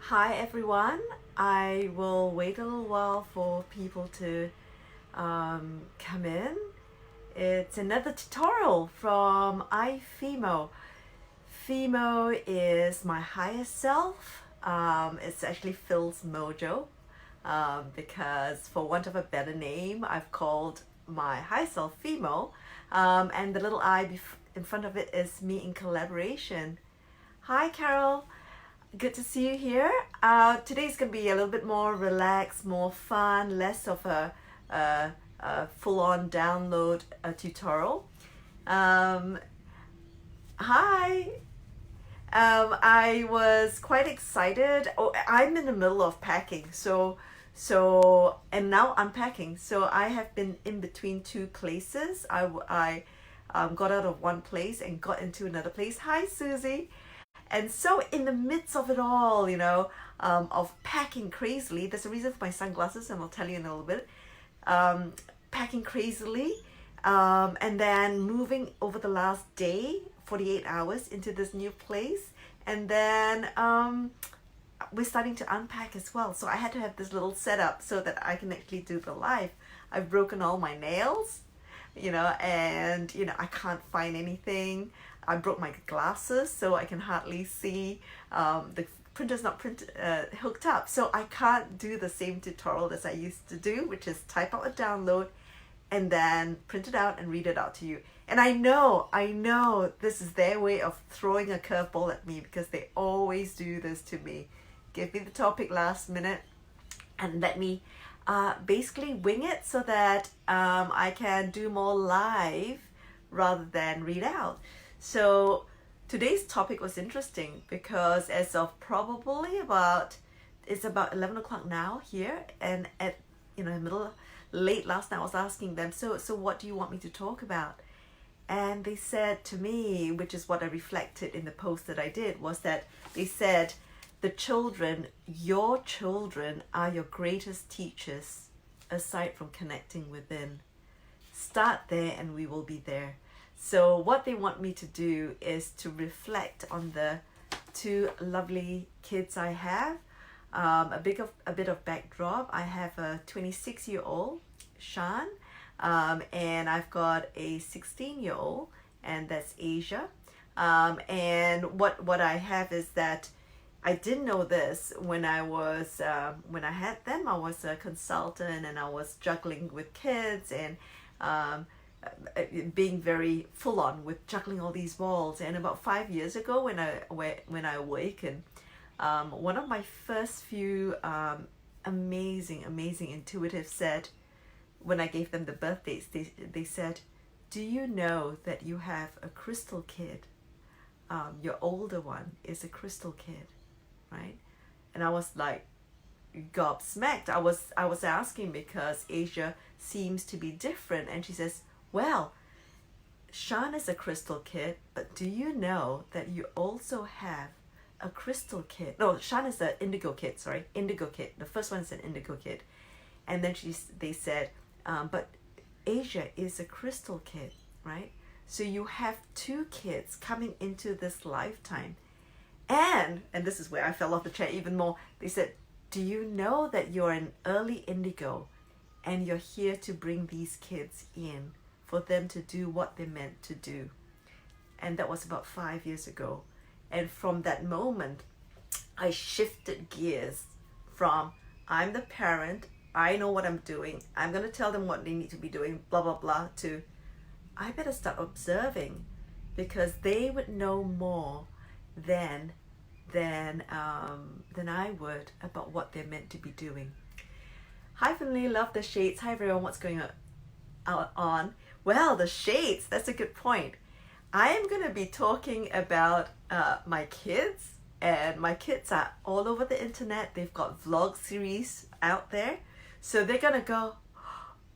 Hi everyone. I will wait a little while for people to come in. It's another tutorial from iPhimo. Fimo is my higher self. It's actually Phil's mojo because, for want of a better name, I've called my higher self Fimo, and the little in front of it is me in collaboration. Hi, Carol. Good to see you here. Today's going to be a little bit more relaxed, more fun, less of a full-on download tutorial. Um, Hi. I was quite excited. Oh, I'm in the middle of packing, and now unpacking. So I have been in between two places. I got out of one place and got into another place. Hi, Susie. And so, in the midst of it all, of packing crazily, there's a reason for my sunglasses, and I'll tell you in a little bit. Um, Packing crazily, and then moving over the last day, 48 hours, into this new place. And then we're starting to unpack as well. So, I had to have this little setup so that I can actually do the live. I've broken all my nails, and I can't find anything. I broke my glasses, so I can hardly see. The printer's not hooked up, so I can't do the same tutorial as I used to do, which is type out a download and then print it out and read it out to you. And I know this is their way of throwing a curveball at me, because they always do this to me. Give me the topic last minute and let me basically wing it so that I can do more live rather than read out. So today's topic was interesting because as of probably it's about 11 o'clock now here, and at late last night I was asking them, so what do you want me to talk about? And they said to me, which is what I reflected in the post that I did, was that they said your children are your greatest teachers aside from connecting within. Start there and we will be there. So what they want me to do is to reflect on the two lovely kids I have. A bit of backdrop. I have a 26-year-old, Sean, and I've got a 16-year-old, and that's Asia. And what I have is that I didn't know this when I had them. I was a consultant and I was juggling with kids and being very full on with juggling all these balls. And about 5 years ago, when I awakened, one of my first few amazing intuitives said, when I gave them the birthdays, they said, "Do you know that you have a crystal kid? Your older one is a crystal kid, right?" And I was like gobsmacked. I was asking because Asia seems to be different, and she says, "Well, Sean is a crystal kid, but do you know that you also have a crystal kid?" No, Sean is the indigo kid, sorry. Indigo kid. The first one is an indigo kid. And then they said, but Asia is a crystal kid, right? So you have two kids coming into this lifetime. And this is where I fell off the chair even more. They said, "Do you know that you're an early indigo and you're here to bring these kids in for them to do what they're meant to do?" And that was about 5 years ago. And from that moment, I shifted gears from I'm the parent, I know what I'm doing, I'm going to tell them what they need to be doing, blah, blah, blah, to I better start observing, because they would know more than I would about what they're meant to be doing. Hi, Finley, love the shades. Hi, everyone, what's going on? Well, the shades, that's a good point. I am going to be talking about my kids, and my kids are all over the internet. They've got vlog series out there. So they're going to go,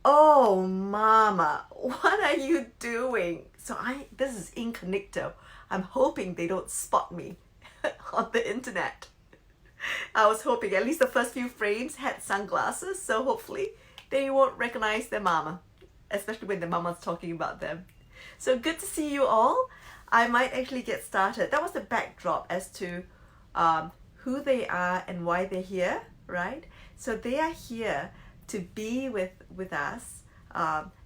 "Oh, mama, what are you doing?" So this is incognito. I'm hoping they don't spot me on the internet. I was hoping at least the first few frames had sunglasses, so hopefully they won't recognize their mama, especially when the mama's talking about them. So good to see you all. I might actually get started. That was the backdrop as to who they are and why they're here, right? So they are here to be with us.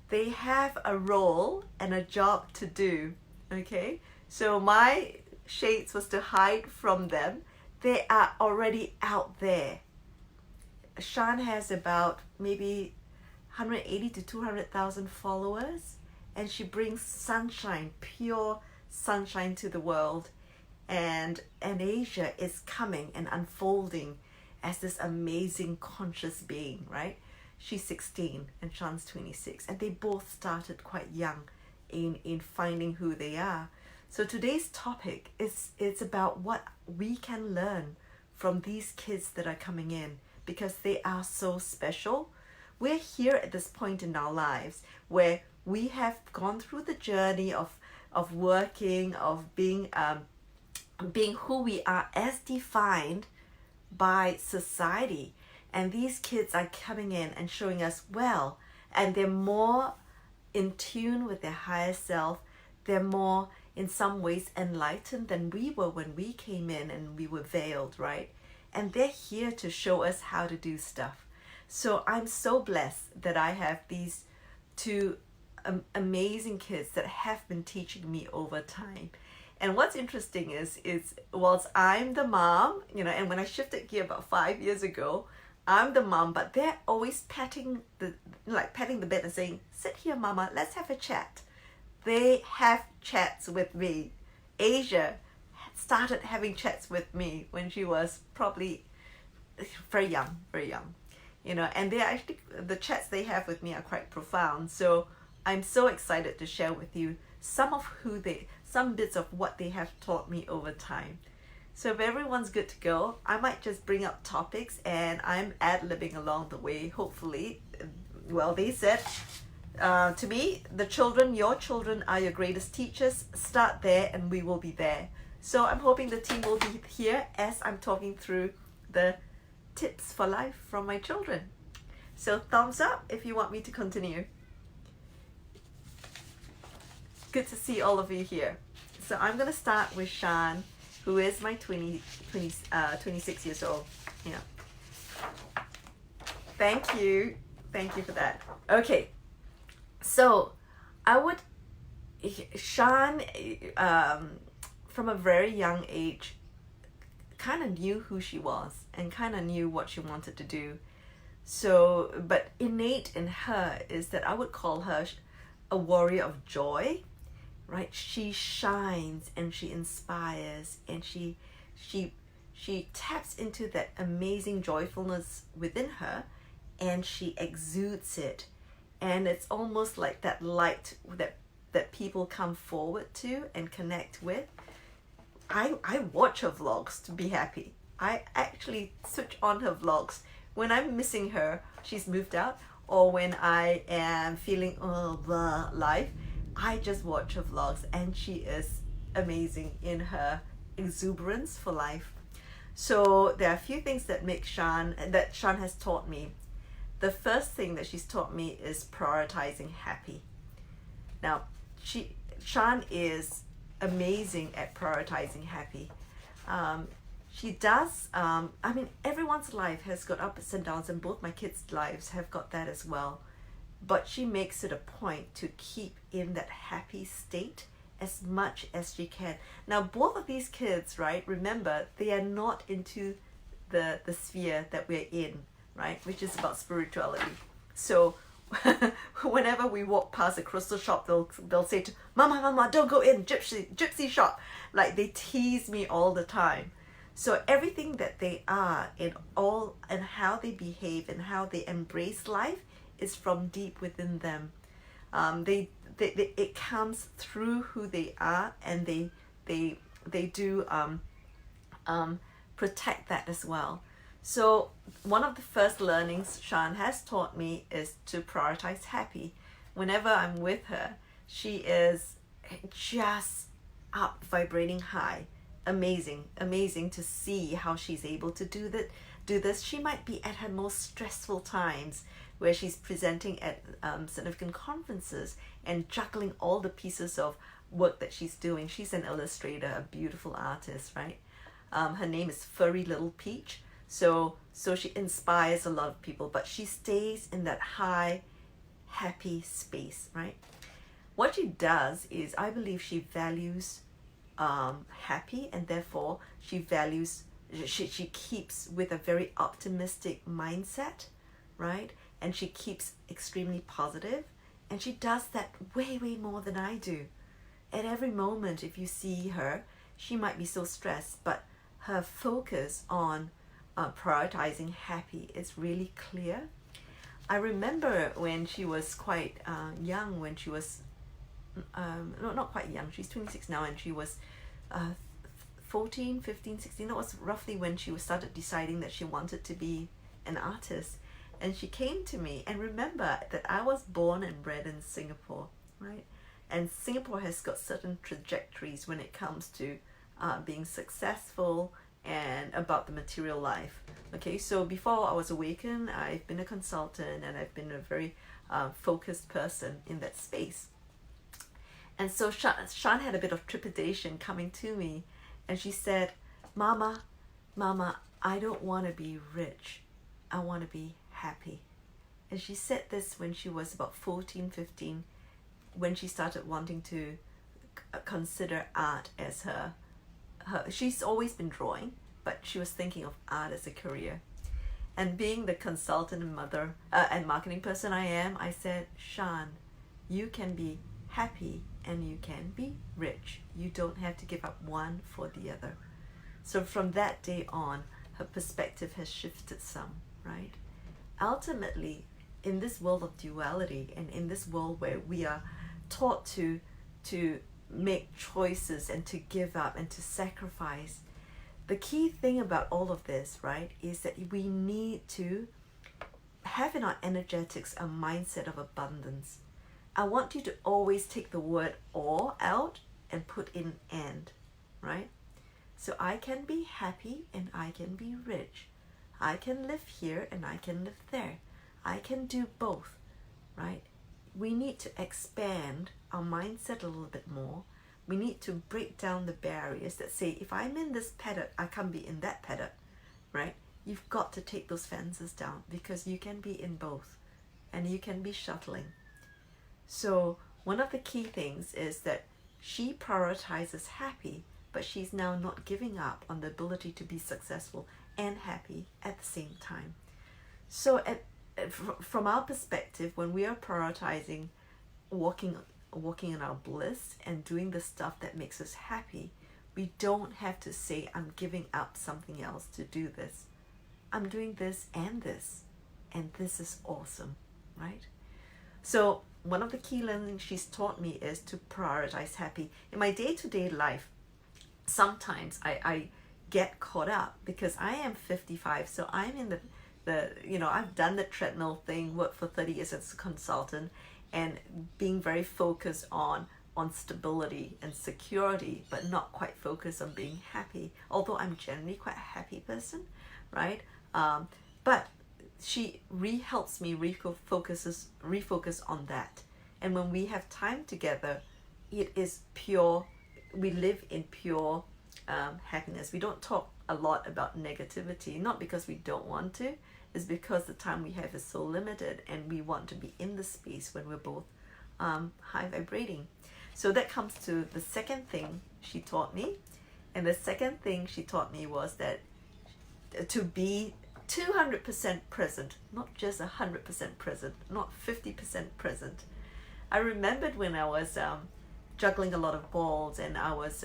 They have a role and a job to do, okay? So my shades was to hide from them. They are already out there. Sean has about maybe 180 to 200,000 followers, and she brings sunshine, pure sunshine to the world. And Asia is coming and unfolding as this amazing conscious being, right? She's 16 and Sean's 26, and they both started quite young in finding who they are. So today's topic is it's about what we can learn from these kids that are coming in, because they are so special. We're here at this point in our lives where we have gone through the journey of working, of being who we are as defined by society. And these kids are coming in and showing us, well, and they're more in tune with their higher self. They're more, in some ways, enlightened than we were when we came in and we were veiled, right? And they're here to show us how to do stuff. So I'm so blessed that I have these two amazing kids that have been teaching me over time. And what's interesting is whilst I'm the mom, and when I shifted gear about 5 years ago, I'm the mom, but they're always patting the bed and saying, "Sit here, mama, let's have a chat." They have chats with me. Asia started having chats with me when she was probably very young, and they actually, the chats they have with me are quite profound. So I'm so excited to share with you some bits of what they have taught me over time. So if everyone's good to go, I might just bring up topics and I'm ad-libbing along the way, hopefully. Well, they said to me, your children are your greatest teachers. Start there and we will be there. So I'm hoping the team will be here as I'm talking through the tips for life from my children. So thumbs up if you want me to continue. Good to see all of you here. So I'm going to start with Sean, who is my 26 years old. Yeah. Thank you for that. Okay, so Sean, from a very young age, kind of knew who she was and kind of knew what she wanted to do. So, but innate in her is that I would call her a warrior of joy. Right, she shines and she inspires and she taps into that amazing joyfulness within her, and she exudes it, and it's almost like that light that people come forward to and connect with. I watch her vlogs to be happy. I actually switch on her vlogs when I'm missing her. She's moved out, or when I am feeling life. I just watch her vlogs, and she is amazing in her exuberance for life. So there are a few things that Sean has taught me. The first thing that she's taught me is prioritizing happy. Now, Sean is amazing at prioritizing happy. She does, everyone's life has got ups and downs, and both my kids' lives have got that as well. But she makes it a point to keep in that happy state as much as she can. Now, both of these kids, right, remember, they are not into the sphere that we're in, right, which is about spirituality. So whenever we walk past a crystal shop, they'll say to Mama, don't go in, gypsy shop. Like, they tease me all the time. So everything that they are and how they behave and how they embrace life is from deep within them. It comes through who they are, and they do protect that as well. So one of the first learnings Sean has taught me is to prioritize happy. Whenever I'm with her, she is just up, vibrating high. Amazing to see how she's able to do this. She might be at her most stressful times, where she's presenting at significant conferences and juggling all the pieces of work that she's doing. She's an illustrator, a beautiful artist, right? Her name is Furry Little Peach. So she inspires a lot of people, but she stays in that high, happy space, right? What she does is, I believe she values happy, and therefore she keeps with a very optimistic mindset, right? And she keeps extremely positive, and she does that way more than I do. At every moment, if you see her, she might be so stressed, but her focus on prioritizing happy is really clear. I remember when she was quite young, when she was not quite young, she's 26 now, and she was 14, 15, 16. That was roughly when she started deciding that she wanted to be an artist. And she came to me, and remember that I was born and bred in Singapore, right? And Singapore has got certain trajectories when it comes to being successful and about the material life. Okay, so before I was Awaken, I've been a consultant, and I've been a very focused person in that space. And so Shan had a bit of trepidation coming to me, and she said, Mama, I don't want to be rich. I want to be happy. And she said this when she was about 14, 15, when she started wanting to consider art as her. She's always been drawing, but she was thinking of art as a career. And being the consultant and mother and marketing person I am, I said, Shan, you can be happy and you can be rich. You don't have to give up one for the other. So from that day on, her perspective has shifted some, right? Ultimately, in this world of duality, and in this world where we are taught to make choices and to give up and to sacrifice, the key thing about all of this, right, is that we need to have in our energetics a mindset of abundance. I want you to always take the word or out and put in and, right? So I can be happy and I can be rich. I can live here and I can live there. I can do both, right? We need to expand our mindset a little bit more. We need to break down the barriers that say, if I'm in this paddock, I can't be in that paddock, right? You've got to take those fences down, because you can be in both and you can be shuttling. So one of the key things is that she prioritizes happy, but she's now not giving up on the ability to be successful and happy at the same time. So from our perspective, when we are prioritizing walking in our bliss and doing the stuff that makes us happy, we don't have to say, I'm giving up something else to do this. I'm doing this, and this is awesome, right? So one of the key learnings she's taught me is to prioritize happy. In my day-to-day life, sometimes I get caught up because I am 55, so I'm in I've done the treadmill thing, worked for 30 years as a consultant, and being very focused on stability and security, but not quite focused on being happy, although I'm generally quite a happy person, right? But she helps me refocus on that. And when we have time together, it is pure, we live in pure happiness. We don't talk a lot about negativity, not because we don't want to, it's because the time we have is so limited, and we want to be in the space when we're both high vibrating. So that comes to the second thing she taught me. And the second thing she taught me was that to be 200% present, not just 100% present, not 50% present. I remembered when I was juggling a lot of balls, and I was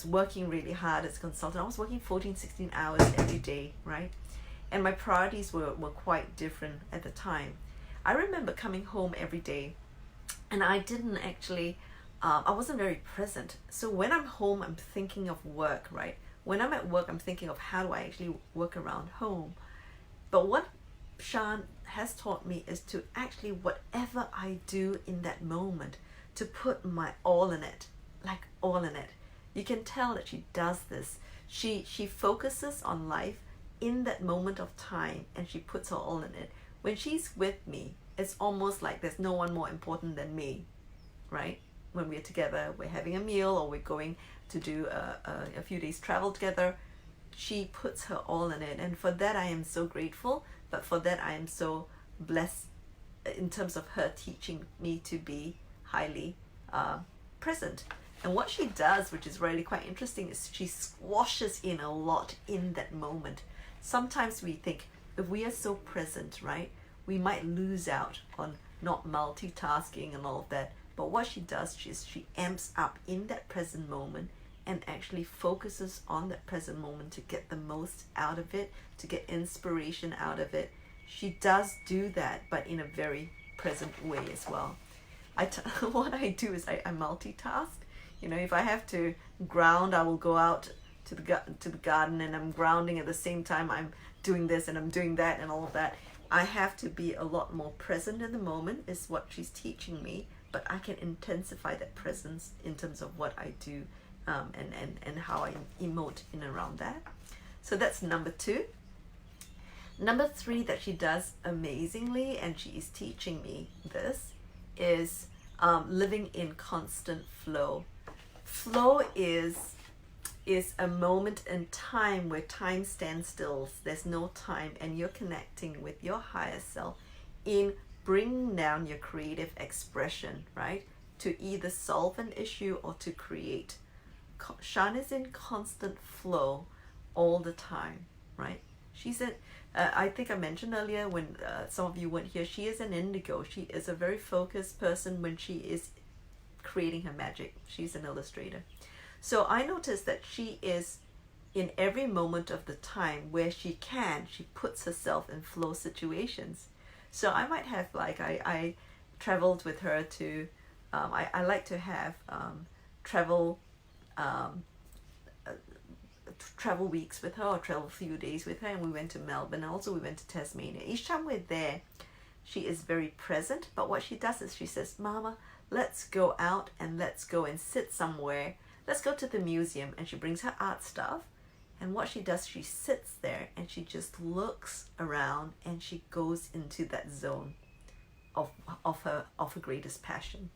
working really hard as a consultant. I was working 14, 16 hours every day, right? And my priorities were quite different at the time. I remember coming home every day, and I didn't actually, I wasn't very present. So when I'm home, I'm thinking of work, right? When I'm at work, I'm thinking of how do I actually work around home. But what Shan has taught me is to actually, whatever I do in that moment, to put my all in it, like all in it. You can tell that she does this. She focuses on life in that moment of time, and she puts her all in it. When she's with me, it's almost like there's no one more important than me, right? when we're together, we're having a meal or we're going to do a few days travel together, she puts her all in it. And for that, I am so grateful. But for that, I am so blessed in terms of her teaching me to be highly present. And what she does, which is really quite interesting, is she squashes in a lot in that moment. Sometimes we think if we are so present, right, we might lose out on not multitasking and all of that. But what she does is she amps up in that present moment and actually focuses on that present moment to get the most out of it, to get inspiration out of it. She does do that, but in a very present way as well. What I do is I multitask. You know, if I have to ground, I will go out to the garden and I'm grounding at the same time I'm doing this and I'm doing that and all of that. I have to be a lot more present in the moment is what she's teaching me, but I can intensify that presence in terms of what I do and how I emote in and around that. So that's number 2. Number 3 that she does amazingly, and she is teaching me this, is living in constant flow. Flow is a moment in time where time stands still. There's no time, and you're connecting with your higher self in bringing down your creative expression, right? To either solve an issue or to create. Shan is in constant flow all the time, right? She's in, I think I mentioned earlier when some of you weren't here, she is an indigo. She is a very focused person when she is creating her magic. She's an illustrator. So I noticed that she is in every moment of the time where she puts herself in flow situations. So I might have, like, I traveled with her to, I like to have travel weeks with her or travel few days with her, and we went to Melbourne. Also, we went to Tasmania. Each time we're there, she is very present, but what she does is she says, Mama, let's go out and let's go and sit somewhere. Let's go to the museum. And she brings her art stuff, and what she does, she sits there and she just looks around and she goes into that zone of her greatest passion.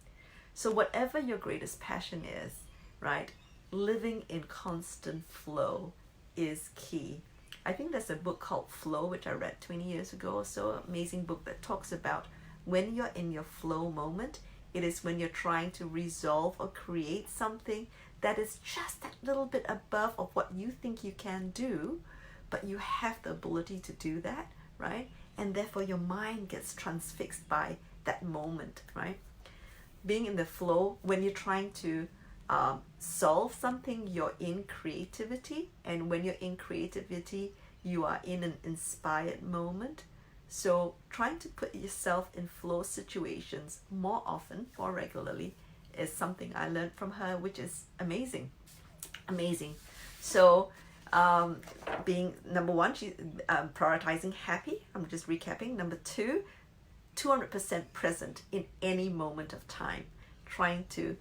So whatever your greatest passion is, right, living in constant flow is key. I think there's a book called Flow, which I read 20 years ago or so, amazing book that talks about when you're in your flow moment, it is when you're trying to resolve or create something that is just that little bit above of what you think you can do, but you have the ability to do that, right? And therefore your mind gets transfixed by that moment, right? Being in the flow, when you're trying to solve something, you're in creativity, and when you're in creativity, you are in an inspired moment. So trying to put yourself in flow situations more often, more regularly, is something I learned from her, which is amazing. So being number 1, she's prioritizing happy. I'm just recapping. Number 2, 200% present in any moment of time, trying to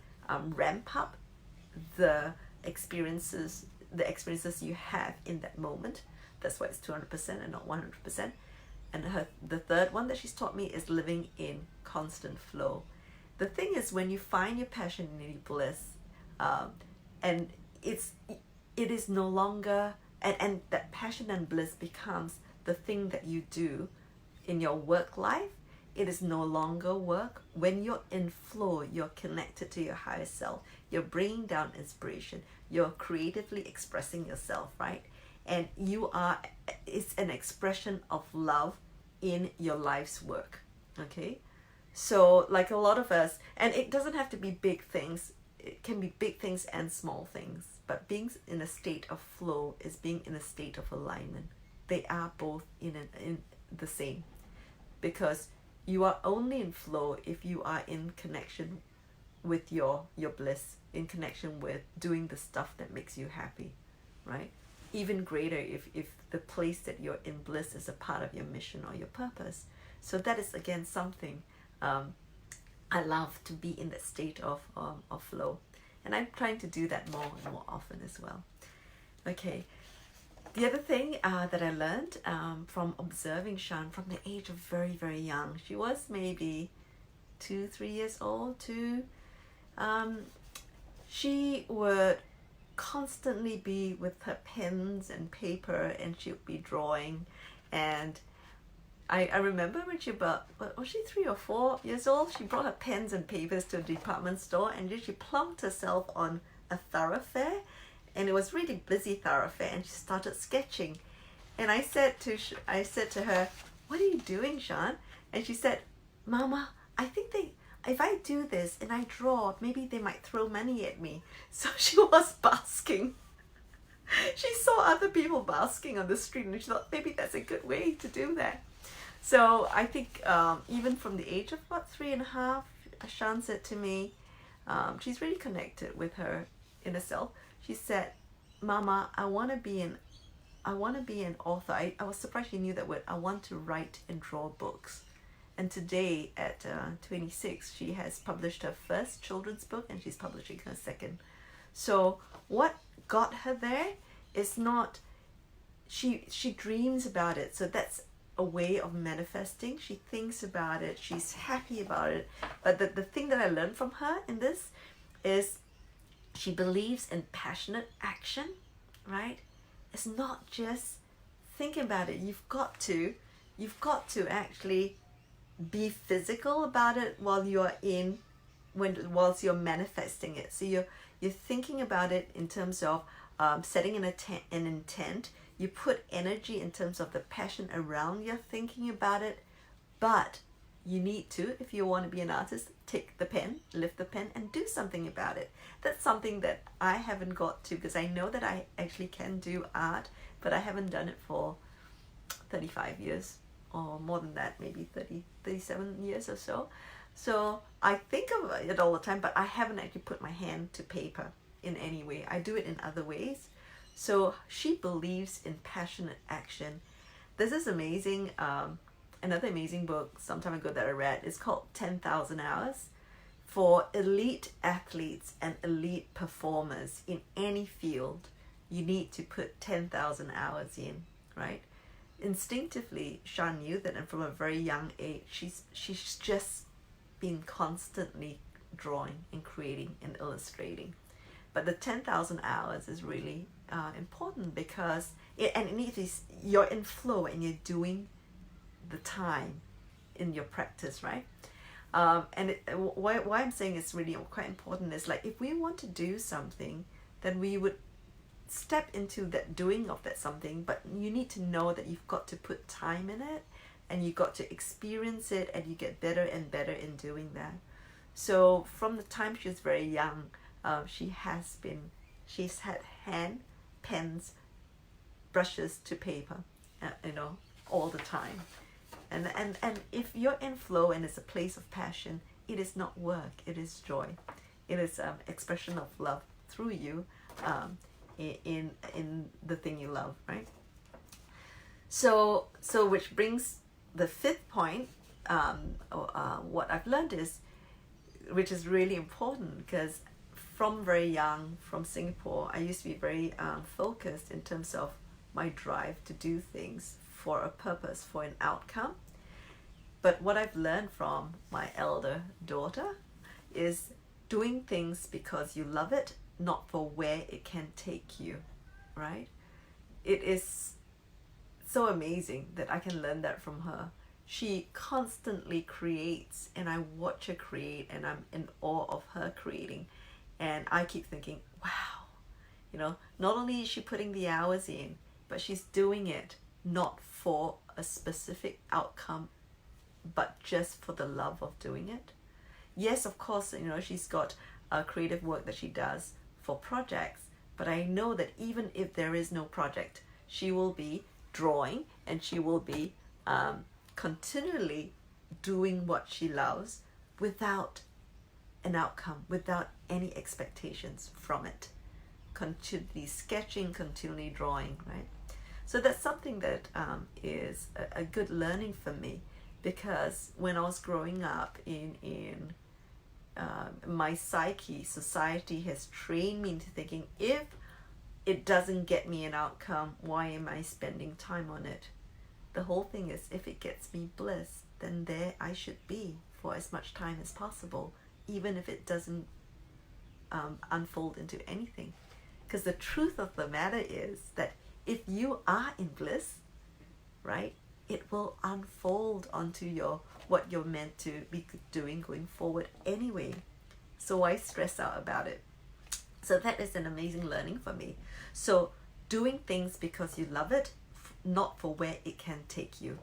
ramp up the experiences you have in that moment. That's why it's 200% and not 100%. And the third one that she's taught me is living in constant flow. The thing is, when you find your passion and your bliss, and it is no longer, and that passion and bliss becomes the thing that you do in your work life, it is no longer work. When you're in flow, you're connected to your higher self. You're bringing down inspiration. You're creatively expressing yourself, right? And it's an expression of love in your life's work, okay? So like a lot of us, and it doesn't have to be big things. It can be big things and small things. But being in a state of flow is being in a state of alignment. They are both in the same, because you are only in flow if you are in connection with your bliss, in connection with doing the stuff that makes you happy, right? Even greater if the place that you're in bliss is a part of your mission or your purpose. So that is again something I love, to be in that state of flow. And I'm trying to do that more and more often as well. Okay. The other thing that I learned from observing Shan from the age of very, very young, she was maybe 2-3 years old, Um, she would constantly be with her pens and paper, and she would be drawing. And I remember when she was she 3 or 4 years old, she brought her pens and papers to a department store, and then she plunked herself on a thoroughfare, and it was really busy thoroughfare, and she started sketching. And I said to her, "What are you doing, Sean?" And she said, "Mama, I think if I do this and I draw, maybe they might throw money at me." So she was basking. She saw other people basking on the street, and she thought maybe that's a good way to do that. So I think even from the age of about 3.5, Sean said to me, she's really connected with her inner self. She said, "Mama, I want to be an author." I was surprised she knew that word. "I want to write and draw books." And today at 26, she has published her first children's book, and she's publishing her second. So what got her there is not, she dreams about it. So that's a way of manifesting. She thinks about it. She's happy about it. But the thing that I learned from her in this is she believes in passionate action, right? It's not just thinking about it. You've got to actually be physical about it whilst you're manifesting it. So you're thinking about it in terms of setting an intent. You put energy in terms of the passion around your thinking about it, but you need to, if you want to be an artist, take the pen, lift the pen, and do something about it. That's something that I haven't got to, because I know that I actually can do art, but I haven't done it for 35 years or more than that, maybe 37 years or so. So I think of it all the time, but I haven't actually put my hand to paper in any way. I do it in other ways. So she believes in passionate action. This is amazing. Another amazing book some time ago that I read is called 10,000 Hours. For elite athletes and elite performers in any field, you need to put 10,000 hours in, right? Instinctively, Shan knew that, and from a very young age, she's just been constantly drawing and creating and illustrating. But the 10,000 hours is really important, because you're in flow and you're doing the time in your practice, right? Why I'm saying it's really quite important is, like, if we want to do something, then we would step into that doing of that something, but you need to know that you've got to put time in it, and you got to experience it, and you get better and better in doing that. So from the time she was very young, she's had hand, pens, brushes to paper, all the time. And if you're in flow and it's a place of passion, it is not work, it is joy. It is expression of love through you, in the thing you love, right? So which brings the fifth point. What I've learned is, which is really important, because from very young, from Singapore, I used to be very focused in terms of my drive to do things for a purpose, for an outcome. But what I've learned from my elder daughter is doing things because you love it, not for where it can take you, right? It is so amazing that I can learn that from her. She constantly creates, and I watch her create, and I'm in awe of her creating. And I keep thinking, wow, not only is she putting the hours in, but she's doing it not for a specific outcome, but just for the love of doing it. Yes, of course, she's got creative work that she does for projects, but I know that even if there is no project, she will be drawing, and she will be continually doing what she loves without an outcome, without any expectations from it. Continually sketching, continually drawing, right? So that's something that is a good learning for me, because when I was growing up in my psyche, society has trained me into thinking, if it doesn't get me an outcome, why am I spending time on it? The whole thing is, if it gets me bliss, then there I should be for as much time as possible, even if it doesn't unfold into anything. Because the truth of the matter is that if you are in bliss, right, it will unfold onto what you're meant to be doing going forward anyway. So why stress out about it? So that is an amazing learning for me. So doing things because you love it, not for where it can take you,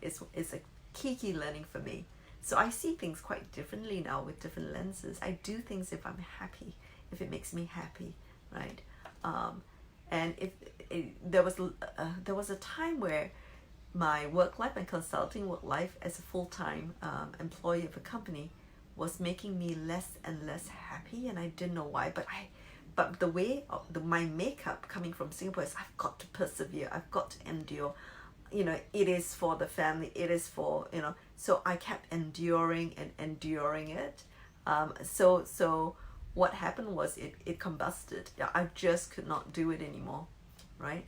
is a key learning for me. So I see things quite differently now with different lenses. I do things if I'm happy, if it makes me happy, right? And if there was a time where my work life and consulting work life as a full-time employee of a company was making me less and less happy, and I didn't know why. But the way my makeup coming from Singapore is I've got to persevere, I've got to endure. It is for the family, it is for, so I kept enduring and enduring it. So what happened was it combusted. I just could not do it anymore, right?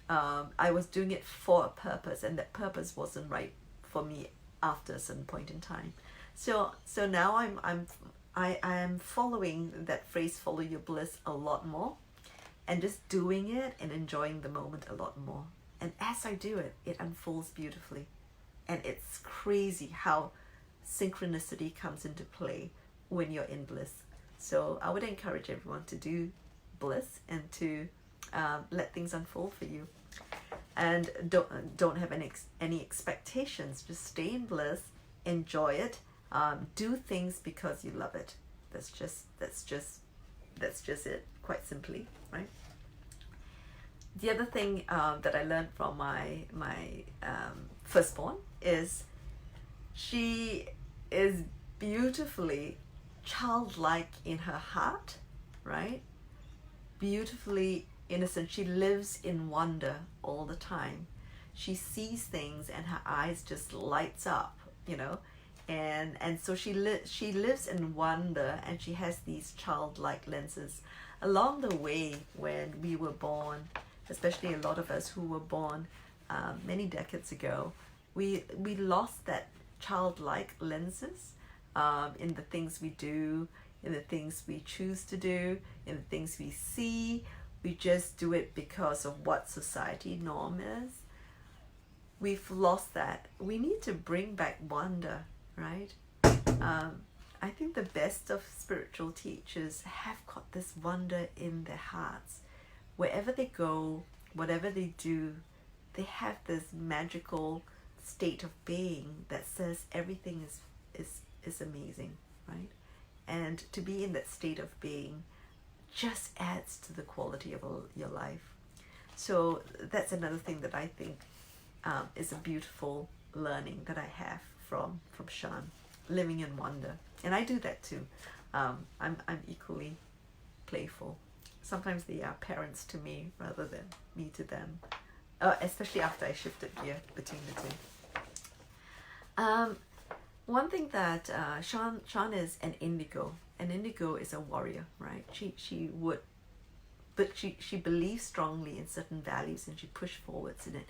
I was doing it for a purpose, and that purpose wasn't right for me after a certain point in time. So now I am following that phrase, follow your bliss, a lot more, and just doing it and enjoying the moment a lot more. And as I do it, it unfolds beautifully. And it's crazy how synchronicity comes into play when you're in bliss. So I would encourage everyone to do bliss and to let things unfold for you. And don't have any expectations. Just stay in bliss, enjoy it, do things because you love it. That's just it, quite simply, right? The other thing that I learned from my firstborn is she is beautifully childlike in her heart, right? Beautifully innocent. She lives in wonder all the time. She sees things and her eyes just lights up, and so she lives in wonder, and she has these childlike lenses. Along the way, when we were born, especially a lot of us who were born many decades ago, we lost that childlike lenses in the things we do, in the things we choose to do, in the things we see. We just do it because of what society norm is. We've lost that. We need to bring back wonder, right? I think the best of spiritual teachers have got this wonder in their hearts. Wherever they go, whatever they do, they have this magical state of being that says everything is amazing, right? And to be in that state of being just adds to the quality of your life. So that's another thing that I think is a beautiful learning that I have from Sean, living in wonder. And I do that too. I'm equally playful. Sometimes they are parents to me rather than me to them, especially after I shifted gear between the two. One thing that Sean is an indigo. An indigo is a warrior, right? She believes strongly in certain values and she pushes forwards in it.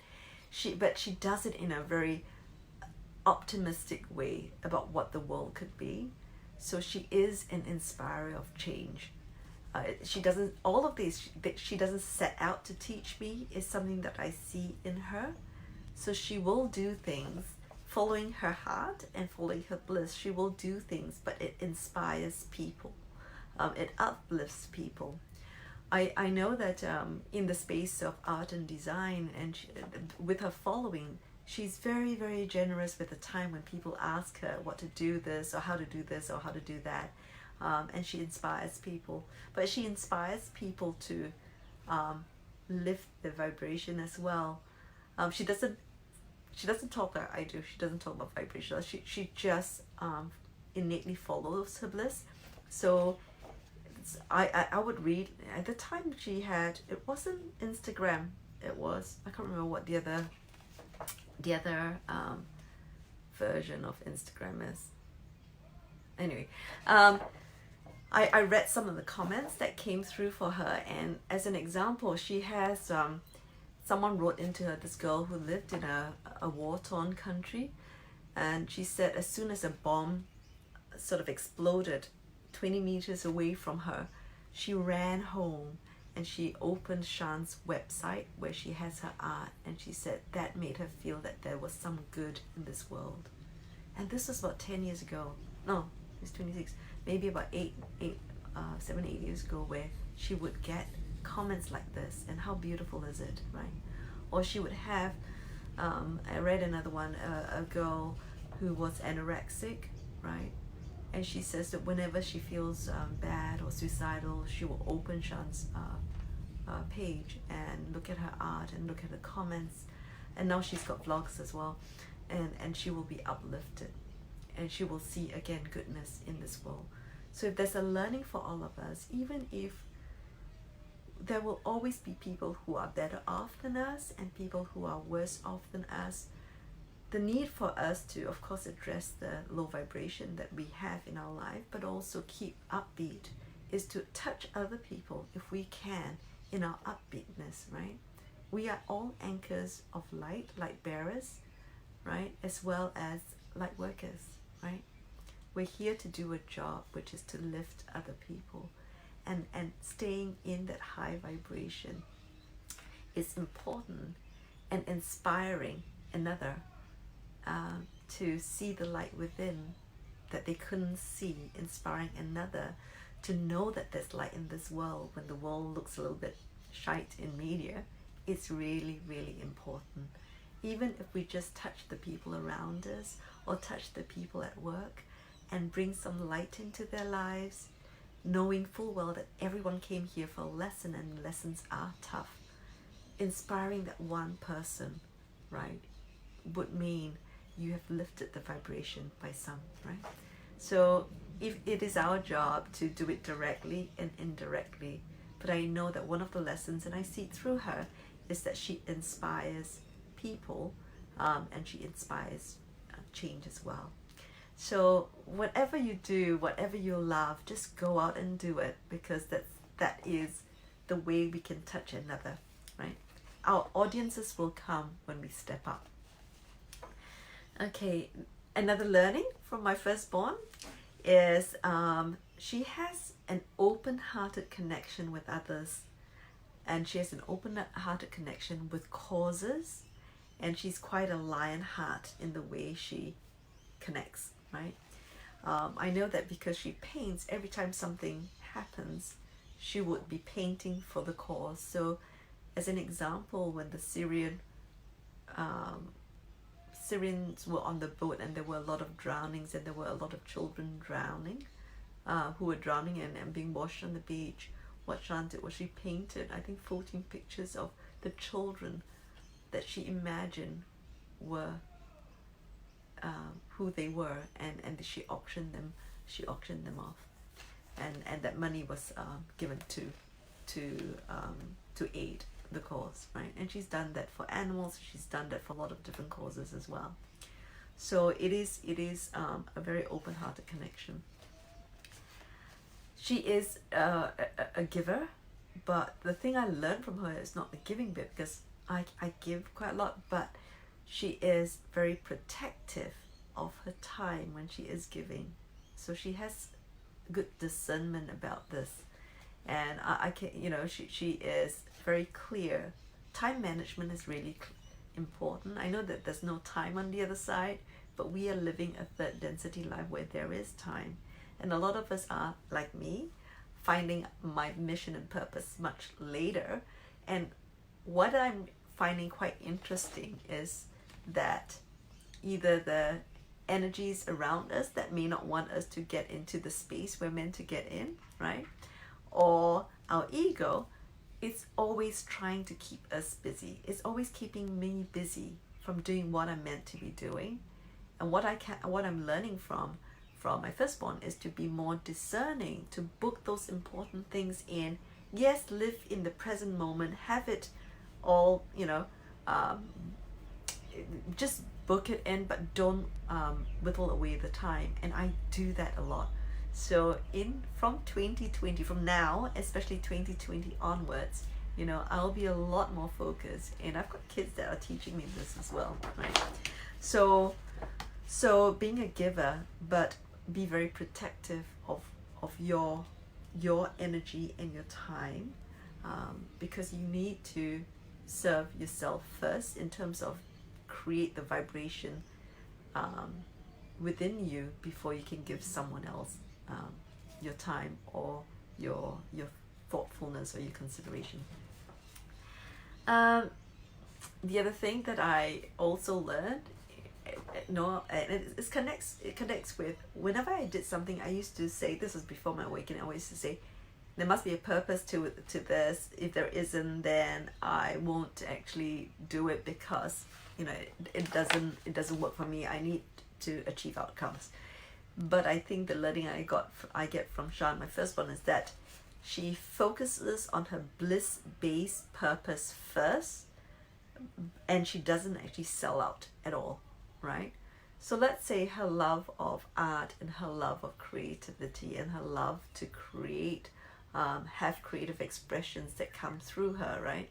But she does it in a very optimistic way about what the world could be. So she is an inspirer of change. She doesn't, all of these that she doesn't set out to teach me is something that I see in her. So she will do things following her heart and following her bliss. She will do things, but it inspires people. It uplifts people. I know that in the space of art and design, and with her following, she's very, very generous with the time when people ask her what to do this or how to do this or how to do that. And she inspires people. But she inspires people to lift the vibration as well. She doesn't talk like I do. She doesn't talk about vibration. She just innately follows her bliss. So I would read at the time she had, it wasn't Instagram. It was, I can't remember what the other version of Instagram is. Anyway, I read some of the comments that came through for her, and as an example, she has someone wrote into her, this girl who lived in a war-torn country, and she said as soon as a bomb sort of exploded 20 meters away from her, she ran home and she opened Shan's website where she has her art, and she said that made her feel that there was some good in this world. And this was about 10 years ago. No, it's 26. Maybe about 7, 8 years ago, where she would get comments like this, and how beautiful is it, right? Or she would have, I read another one, a girl who was anorexic, right? And she says that whenever she feels bad or suicidal, she will open Shan's page and look at her art and look at the comments. And now she's got vlogs as well. And she will be uplifted. And she will see again goodness in this world. So if there's a learning for all of us, even if there will always be people who are better off than us and people who are worse off than us, the need for us to, of course, address the low vibration that we have in our life, but also keep upbeat, is to touch other people if we can in our upbeatness, right? We are all anchors of light bearers, right? As well as light workers, right? We're here to do a job, which is to lift other people, and staying in that high vibration is important, and inspiring another to see the light within that they couldn't see, inspiring another to know that there's light in this world when the world looks a little bit shite in media. It's really, really important. Even if we just touch the people around us or touch the people at work and bring some light into their lives, knowing full well that everyone came here for a lesson and lessons are tough. Inspiring that one person, right, would mean you have lifted the vibration by some, right? So if it is our job to do it directly and indirectly, but I know that one of the lessons, and I see it through her, is that she inspires people, and she inspires change as well. So whatever you do, whatever you love, just go out and do it, because that is the way we can touch another, right? Our audiences will come when we step up. Okay, another learning from my firstborn is she has an open-hearted connection with others, and she has an open-hearted connection with causes, and she's quite a lion heart in the way she connects, right? I know that because she paints, every time something happens, she would be painting for the cause. So as an example, when the Syrians were on the boat and there were a lot of drownings, and there were a lot of children drowning, who were drowning and being washed on the beach, what Shan did was she painted, I think, 14 pictures of the children that she imagined were who they were, and she auctioned them off, and that money was given to aid the cause, right? And she's done that for animals, she's done that for a lot of different causes as well. So it is a very open-hearted connection. She is a giver, but the thing I learned from her is not the giving bit, because I give quite a lot, but she is very protective of her time when she is giving. So she has good discernment about this, and I can, she is very clear. Time management is really important. I know that there's no time on the other side, but we are living a third density life where there is time, and a lot of us are like me, finding my mission and purpose much later. And what I'm finding quite interesting is that either the energies around us that may not want us to get into the space we're meant to get in, right? Or our ego, it's always trying to keep us busy. It's always keeping me busy from doing what I'm meant to be doing. And what I'm learning from my firstborn is to be more discerning, to book those important things in. Yes, live in the present moment, have it all, just book it in, but don't whittle away the time. And I do that a lot. So from 2020, from now, especially 2020 onwards, I'll be a lot more focused, and I've got kids that are teaching me this as well, right? So being a giver, but be very protective of of your energy and your time, because you need to serve yourself first in terms of create the vibration within you before you can give someone else your time or your thoughtfulness or your consideration. The other thing that I also learned, and it connects with whenever I did something, I used to say, this was before my awakening, I always used to say there must be a purpose to this. If there isn't, then I won't actually do it, because it doesn't work for me. I need to achieve outcomes. But I think the learning I get from Shan, my first one, is that she focuses on her bliss-based purpose first, and she doesn't actually sell out at all, right? So let's say her love of art and her love of creativity and her love to create, have creative expressions that come through her, right?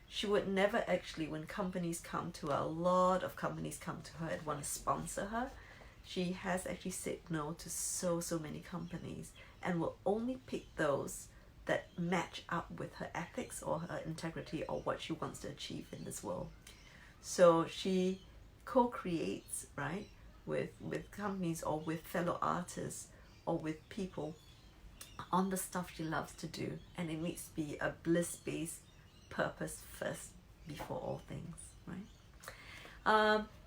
She would never actually, when companies come to her, a lot of companies come to her and want to sponsor her, she has actually said no to so many companies, and will only pick those that match up with her ethics or her integrity or what she wants to achieve in this world. So she co-creates, right, with companies or with fellow artists or with people on the stuff she loves to do, and it needs to be a bliss-based purpose first before all things, right?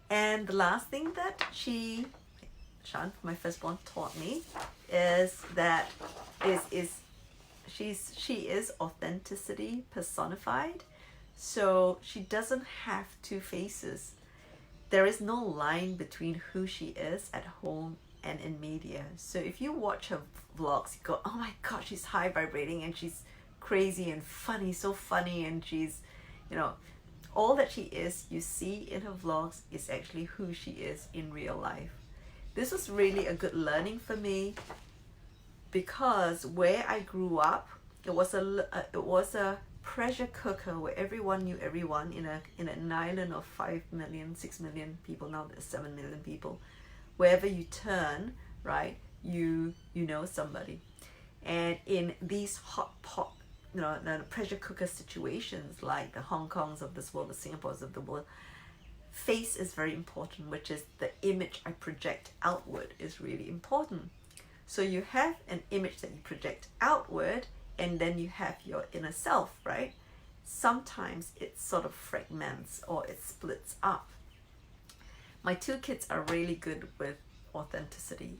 And the last thing that Shan, my firstborn, taught me is that she is authenticity personified. So she doesn't have two faces. There is no line between who she is at home and in media. So if you watch her vlogs, you go, oh my god, she's high vibrating and she's crazy and funny, so funny, and she's, all that she is, you see in her vlogs, is actually who she is in real life. This was really a good learning for me, because where I grew up, it was a pressure cooker where everyone knew everyone in an island of 5 million, 6 million people. Now there's 7 million people. Wherever you turn, right, you know somebody. And in these hot pot, the pressure cooker situations, like the Hong Kongs of this world, the Singapores of the world, face is very important, which is the image I project outward is really important. So you have an image that you project outward, and then you have your inner self, right? Sometimes it sort of fragments or it splits up. My two kids are really good with authenticity.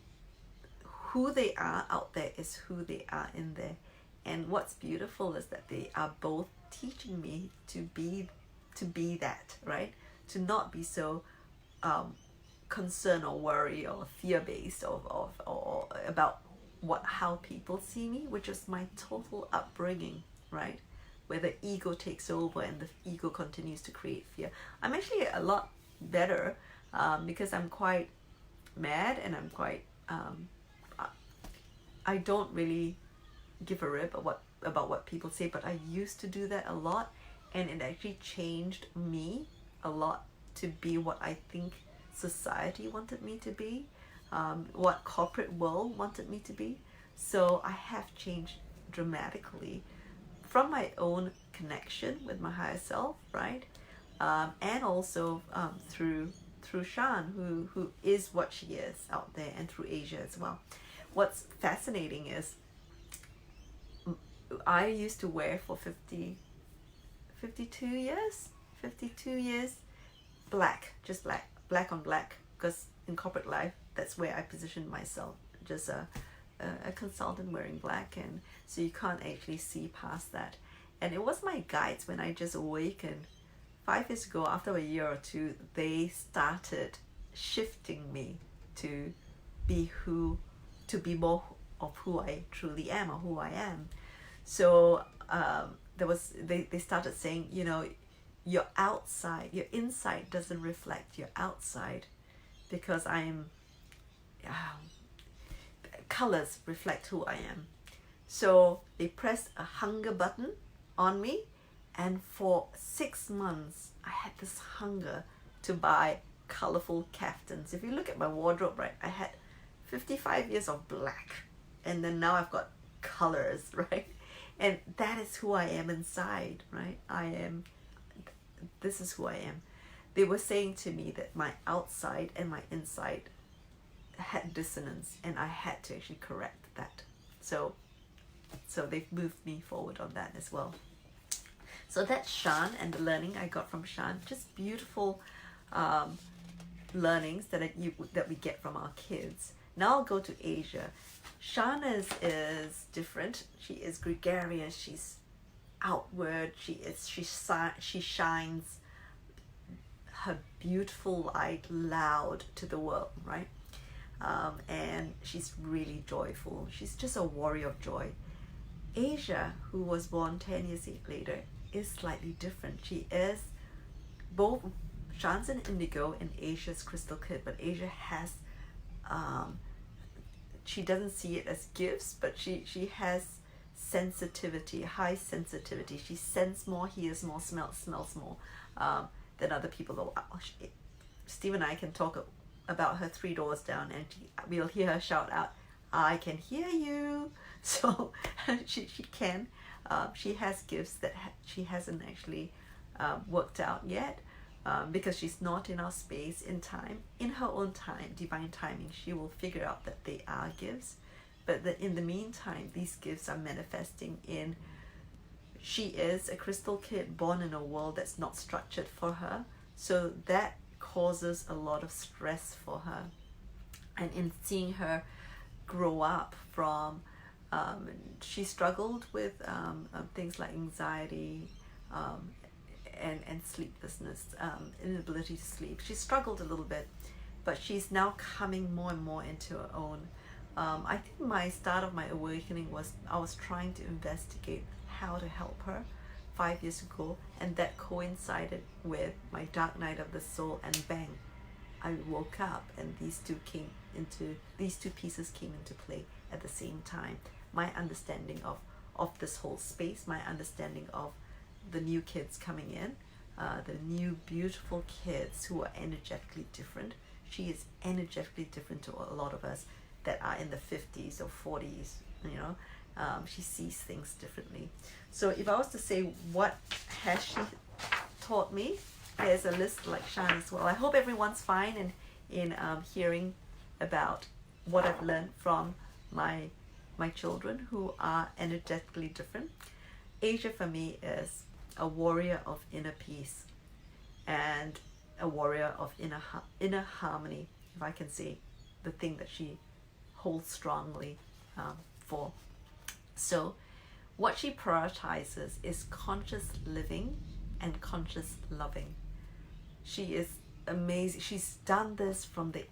Who they are out there is who they are in there. And what's beautiful is that they are both teaching me to be that, right? To not be so concerned or worry or fear-based or about how people see me, which is my total upbringing, right? Where the ego takes over and the ego continues to create fear. I'm actually a lot better because I'm quite mad, and I'm quite I don't really give a rip about what people say, but I used to do that a lot, and it actually changed me a lot to be what I think society wanted me to be, what corporate world wanted me to be. So I have changed dramatically from my own connection with my higher self, right? And also through Shan, who is what she is out there, and through Asia as well. What's fascinating is I used to wear for 52 years black, just black on black, because in corporate life, that's where I positioned myself, just a consultant wearing black, and so you can't actually see past that. And it was my guides when I just awakened 5 years ago. After a year or two, they started shifting me to be more of who I truly am, or who I am. So they started saying, your inside doesn't reflect your outside, because colors reflect who I am. So they pressed a hunger button on me, and for 6 months I had this hunger to buy colorful caftans. If you look at my wardrobe, right, I had 55 years of black, and then now I've got colors, right? And that is who I am inside, right? This is who I am. They were saying to me that my outside and my inside had dissonance, and I had to actually correct that. So they've moved me forward on that as well. So that's Shan and the learning I got from Shan. Just beautiful learnings that we get from our kids. Now I'll go to Asia. Shan is different. She is gregarious. She's outward. She shines her beautiful light loud to the world, right? And she's really joyful. She's just a warrior of joy. Asia, who was born 10 years later, is slightly different. She is both Shan's an indigo and Asia's crystal kid, but Asia has she doesn't see it as gifts, but she has sensitivity, high sensitivity. She senses more, hears more, smells more than other people. Steve and I can talk about her 3 doors down, and we'll hear her shout out, "I can hear you." So she can. She has gifts that she hasn't actually worked out yet, because she's not in our space in time. In her own time, divine timing, she will figure out that they are gifts. But in the meantime, these gifts are manifesting in. She is a crystal kid born in a world that's not structured for her, so that causes a lot of stress for her. And in seeing her grow up from she struggled with things like anxiety and sleeplessness, inability to sleep. She struggled a little bit, but she's now coming more and more into her own. I think my start of my awakening was I was trying to investigate how to help her 5 years ago, and that coincided with my dark night of the soul, and bang, I woke up and these two pieces came into play at the same time. My understanding of this whole space, my understanding of the new kids coming in, the new beautiful kids who are energetically different. She is energetically different to a lot of us that are in the 50s or 40s, she sees things differently. So if I was to say what has she taught me, there's a list like Shan as well. I hope everyone's fine in hearing about what I've learned from my children who are energetically different. Asia for me is a warrior of inner peace and a warrior of inner harmony, if I can say the thing that she holds strongly for. So what she prioritizes is conscious living and conscious loving. She is amazing. She's done this from the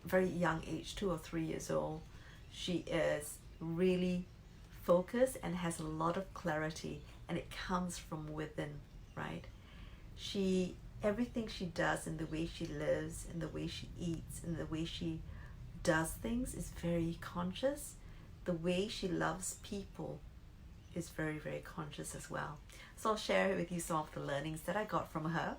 very young age, 2 or 3 years old. She is really focused and has a lot of clarity, and it comes from within, right? Everything she does, and the way she lives, and the way she eats, and the way she does things is very conscious. The way she loves people is very, very conscious as well. So I'll share with you some of the learnings that I got from her.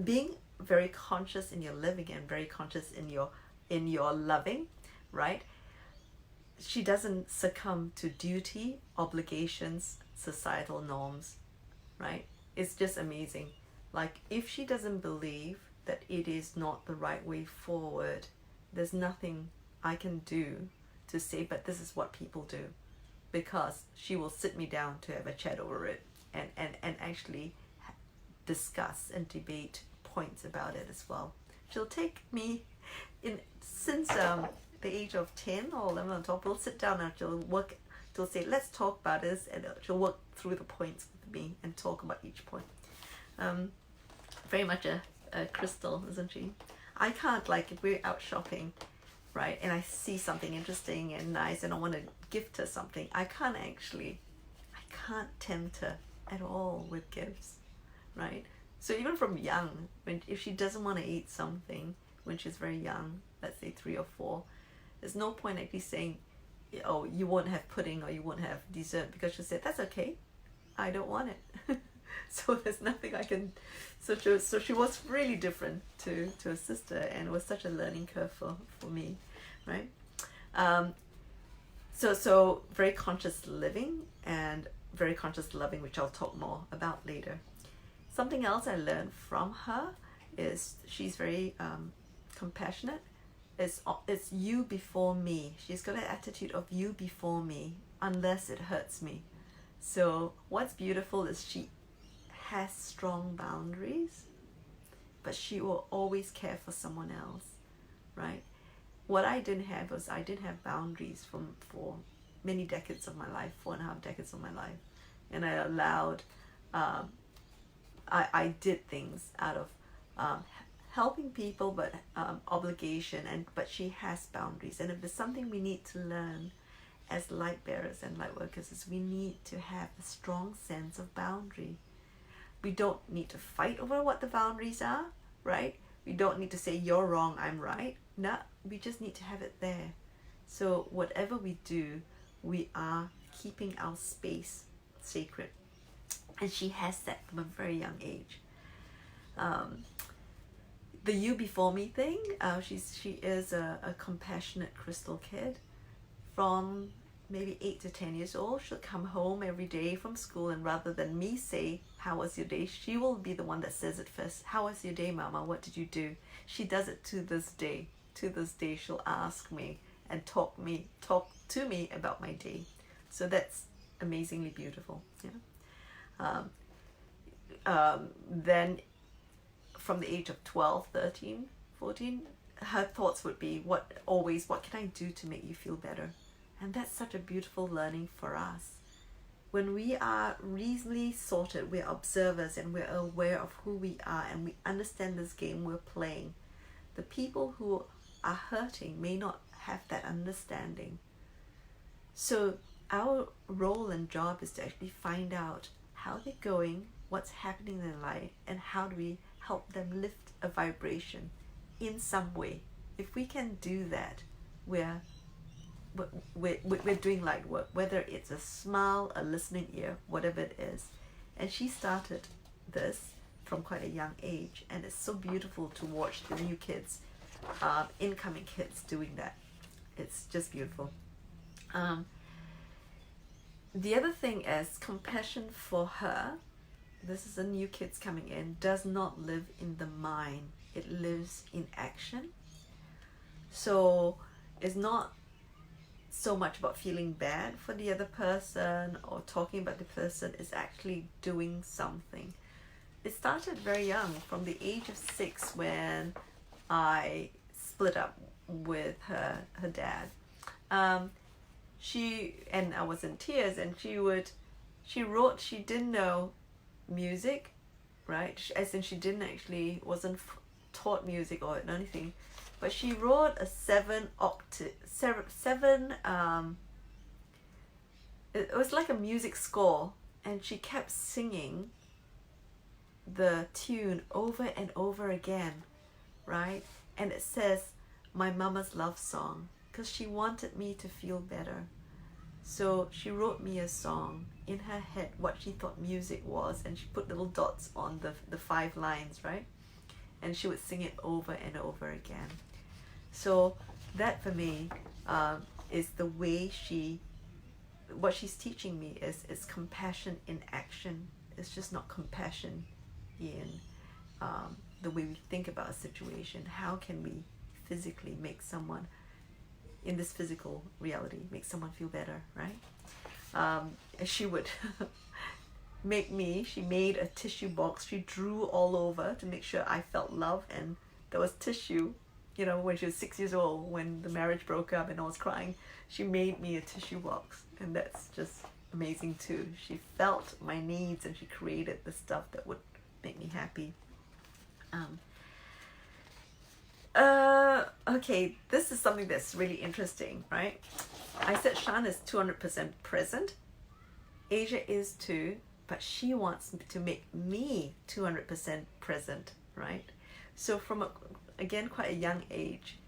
Being very conscious in your living and very conscious in your loving, right? She doesn't succumb to duty, obligations, societal norms, right? It's just amazing. Like, if she doesn't believe that it is not the right way forward, there's nothing I can do to say, but this is what people do, because she will sit me down to have a chat over it and actually discuss and debate points about it as well. She'll take me since the age of 10 or 11 on top. We'll sit down and she'll say, let's talk about this, and she'll work through the points with me and talk about each point. Very much a crystal, isn't she? I can't, like, if we're out shopping, right, and I see something interesting and nice and I want to gift her something, I can't tempt her at all with gifts, right? So even from young, if she doesn't want to eat something when she's very young, let's say 3 or 4, there's no point actually saying, oh, you won't have pudding or you won't have dessert, because she'll say, that's okay, I don't want it. So there's nothing I can. So she was really different to her sister, and it was such a learning curve for me, right? So very conscious living and very conscious loving, which I'll talk more about later. Something else I learned from her is she's very compassionate. It's you before me. She's got an attitude of you before me, unless it hurts me. So what's beautiful is she has strong boundaries, but she will always care for someone else, right? What I didn't have was I didn't have boundaries for many decades of my life, 4.5 decades of my life, and I allowed, I did things out of helping people, but obligation, but she has boundaries, and if there's something we need to learn as light bearers and light workers is we need to have a strong sense of boundary. We don't need to fight over what the boundaries are, right? We don't need to say you're wrong, I'm right. No, we just need to have it there. So whatever we do, we are keeping our space sacred. And she has that from a very young age. The you before me thing, she is a compassionate crystal kid. From maybe 8 to 10 years old, she'll come home every day from school, and rather than me say, how was your day, she will be the one that says it first. How was your day, Mama? What did you do? She does it to this day. To this day, she'll ask me and talk to me about my day. So that's amazingly beautiful. Then from the age of 12, 13, 14, her thoughts would be, what can I do to make you feel better? And that's such a beautiful learning for us. When we are reasonably sorted, we're observers and we're aware of who we are and we understand this game we're playing. The people who are hurting may not have that understanding. So our role and job is to actually find out how they're going, what's happening in their life, and how do we help them lift a vibration in some way. If we can do that, we're doing light work, whether it's a smile, a listening ear, whatever it is. And she started this from quite a young age, and it's so beautiful to watch the new kids, incoming kids doing that. It's just beautiful. The other thing is compassion for her. This is the new kids coming in, does not live in the mind. It lives in action. So it's not so much about feeling bad for the other person or talking about the person. It's actually doing something. It started very young, from the age of 6, when I split up with her dad. And I was in tears, and she wrote, she didn't know music, right? As in she wasn't taught music or anything, but she wrote a 7 octave, it was like a music score, and she kept singing the tune over and over again, right? And it says, my mama's love song, because she wanted me to feel better. So she wrote me a song in her head, what she thought music was, and she put little dots on the 5 lines, right? And she would sing it over and over again. So that for me is the way what she's teaching me is compassion in action. It's just not compassion in the way we think about a situation. How can we physically make someone, in this physical reality, make someone feel better, right? She would she made a tissue box. She drew all over to make sure I felt love, and there was tissue, when she was 6 years old, when the marriage broke up and I was crying, she made me a tissue box, and that's just amazing too. She felt my needs and she created the stuff that would make me happy. Okay, this is something that's really interesting, right? I said Shan is 200% present. Asia is too, but she wants to make me 200% present, right? So from again, quite a young age,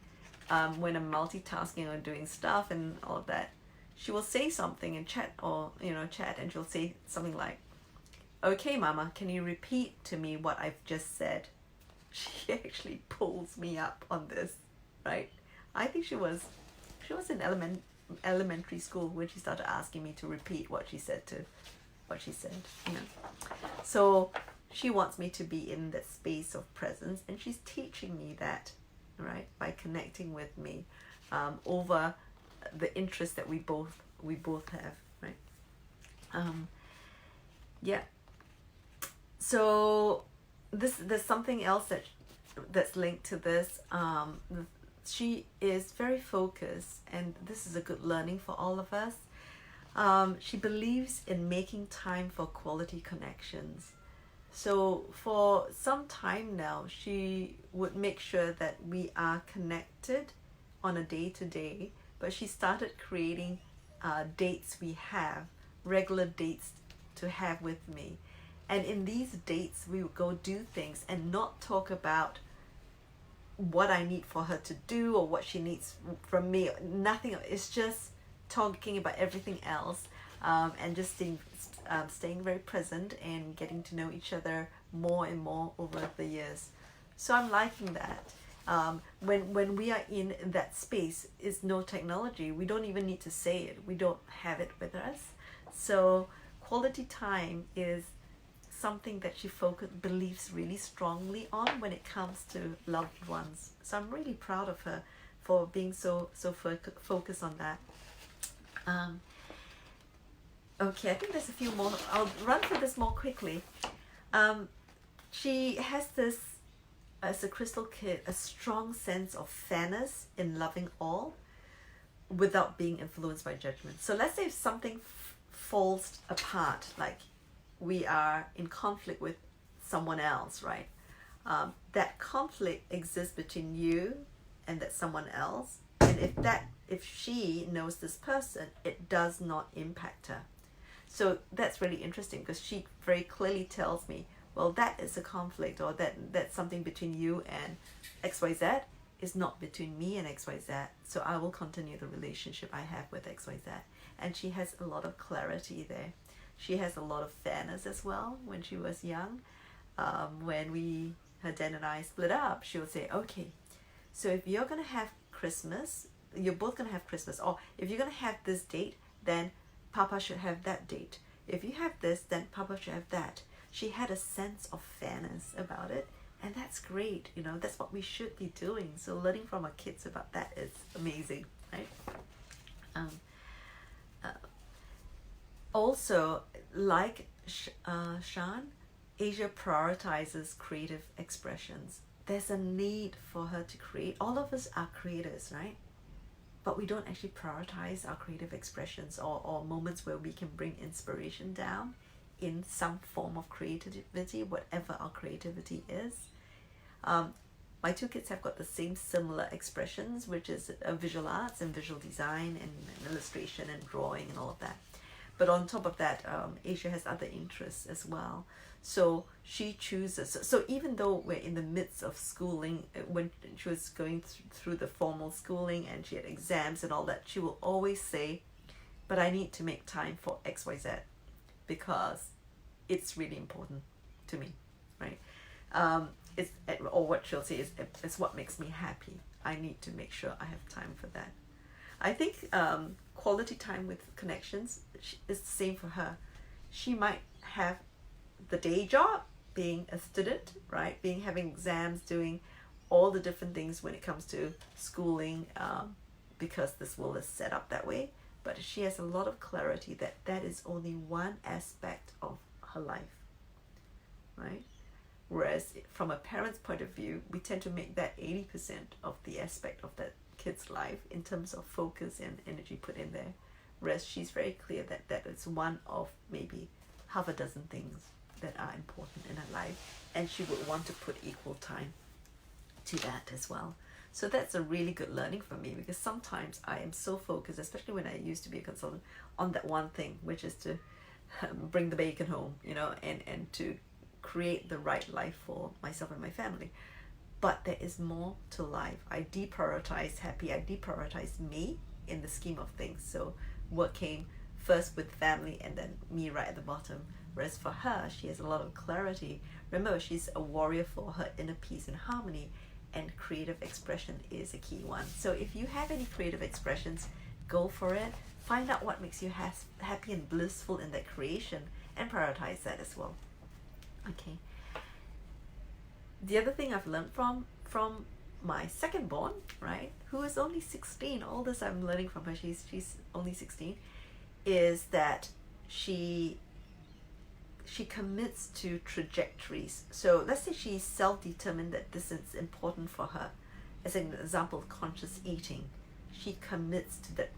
when I'm multitasking or doing stuff and all of that, she will say something in chat, and she'll say something like, okay, Mama, can you repeat to me what I've just said? She actually pulls me up on this, right? I think she was in elementary school when she started asking me to repeat what she said, you know. So she wants me to be in that space of presence, and she's teaching me that, right, by connecting with me over the interest that we both have, right? Yeah. So there's something else that's linked to this. She is very focused, and this is a good learning for all of us. She believes in making time for quality connections. So for some time now, she would make sure that we are connected on a day-to-day, but she started creating dates we have, regular dates to have with me. And in these dates, we would go do things and not talk about what I need for her to do or what she needs from me. Nothing. It's just talking about everything else, and just staying very present and getting to know each other more and more over the years. So I'm liking that. When we are in that space, is no technology. We don't even need to say it. We don't have it with us. So quality time is something that she believes really strongly on when it comes to loved ones. So I'm really proud of her for being so focused on that. Okay, I think there's a few more. I'll run through this more quickly. She has this, as a crystal kid, a strong sense of fairness in loving all without being influenced by judgment. So let's say if something falls apart, like we are in conflict with someone else, right? That conflict exists between you and that someone else. And if she knows this person, it does not impact her. So that's really interesting, because she very clearly tells me, well, that is a conflict, or that's something between you and XYZ, is not between me and XYZ. So I will continue the relationship I have with XYZ. And she has a lot of clarity there. She has a lot of fairness as well. When she was young, when her dad and I split up, she would say, okay, so if you're going to have Christmas, you're both going to have Christmas, or if you're going to have this date, then Papa should have that date. If you have this, then Papa should have that. She had a sense of fairness about it, and that's great. You know, that's what we should be doing. So learning from our kids about that is amazing, right? Also, like Shan, Asia prioritizes creative expressions. There's a need for her to create. All of us are creators, right? But we don't actually prioritize our creative expressions, or moments where we can bring inspiration down in some form of creativity, whatever our creativity is. My two kids have got the same similar expressions, which is visual arts and visual design and illustration and drawing and all of that. But on top of that, Asia has other interests as well. So she chooses. So even though we're in the midst of schooling, when she was going through the formal schooling and she had exams and all that, she will always say, but I need to make time for XYZ because it's really important to me, right? Or what she'll say is, it's what makes me happy. I need to make sure I have time for that. I think quality time with connections is the same for her. She might have the day job, being a student, right? Having exams, doing all the different things when it comes to schooling, because this world is set up that way. But she has a lot of clarity that is only one aspect of her life, right? Whereas from a parent's point of view, we tend to make that 80% of the aspect of that kid's life in terms of focus and energy put in there. Whereas she's very clear that is one of maybe half a dozen things that are important in her life, and she would want to put equal time to that as well. So that's a really good learning for me, because sometimes I am so focused, especially when I used to be a consultant, on that one thing, which is to bring the bacon home, you know, and to create the right life for myself and my family. But there is more to life. I deprioritize happy. I deprioritize me in the scheme of things. So work came first with family and then me right at the bottom. Whereas for her, she has a lot of clarity. Remember, she's a warrior for her inner peace and harmony, and creative expression is a key one. So if you have any creative expressions, go for it. Find out what makes you happy and blissful in that creation, and prioritize that as well. Okay. The other thing I've learned from my second born, right, who is only 16, all this I'm learning from her, she's only 16, is that she commits to trajectories. So let's say she's self-determined that this is important for her. As an example of conscious eating, she commits to that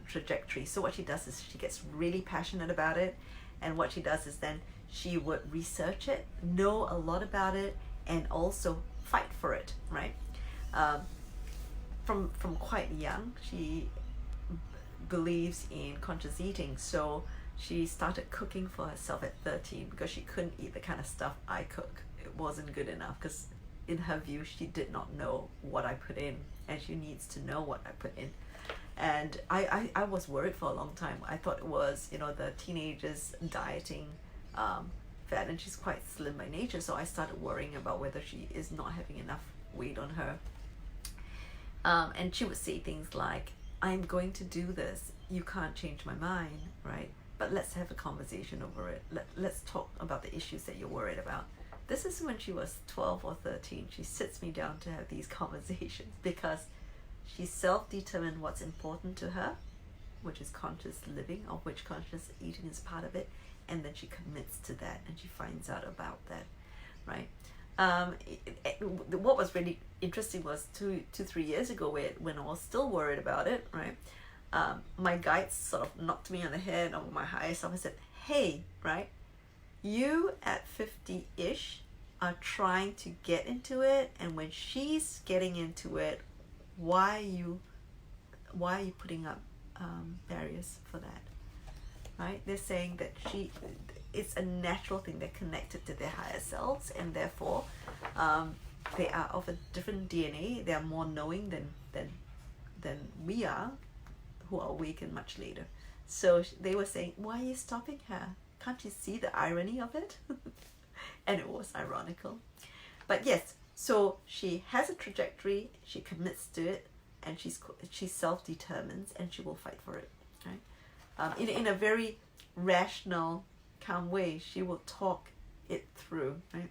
trajectory. So what she does is she gets really passionate about it, and what she does is then she would research it, know a lot about it, and also fight for it, right? From quite young, she believes in conscious eating, so she started cooking for herself at 13 because she couldn't eat the kind of stuff I cook. It wasn't good enough because in her view she did not know what I put in, and she needs to know what I put in. And I was worried for a long time. I thought it was, you know, the teenagers dieting fat, and she's quite slim by nature, so I started worrying about whether she is not having enough weight on her. And she would say things like, I'm going to do this, you can't change my mind, right? But let's have a conversation over it. Let's talk about the issues that you're worried about. This is when she was 12 or 13. She sits me down to have these conversations because she's self-determined what's important to her, which is conscious living, of which conscious eating is part of it, and then she commits to that and she finds out about that, right? What was really interesting was 3 years ago, when I was still worried about it, right? My guides sort of knocked me on the head or my higher self and said, hey, right, you at 50-ish are trying to get into it, and when she's getting into it, why are you putting up barriers for that, right? They're saying that it's a natural thing. They're connected to their higher selves, and therefore they are of a different DNA. They are more knowing than we are, who are awakened much later. So they were saying, why are you stopping her? Can't you see the irony of it? And it was ironical. But yes, so she has a trajectory, she commits to it, and she self-determines, and she will fight for it, right? In a very rational, calm way, she will talk it through, right?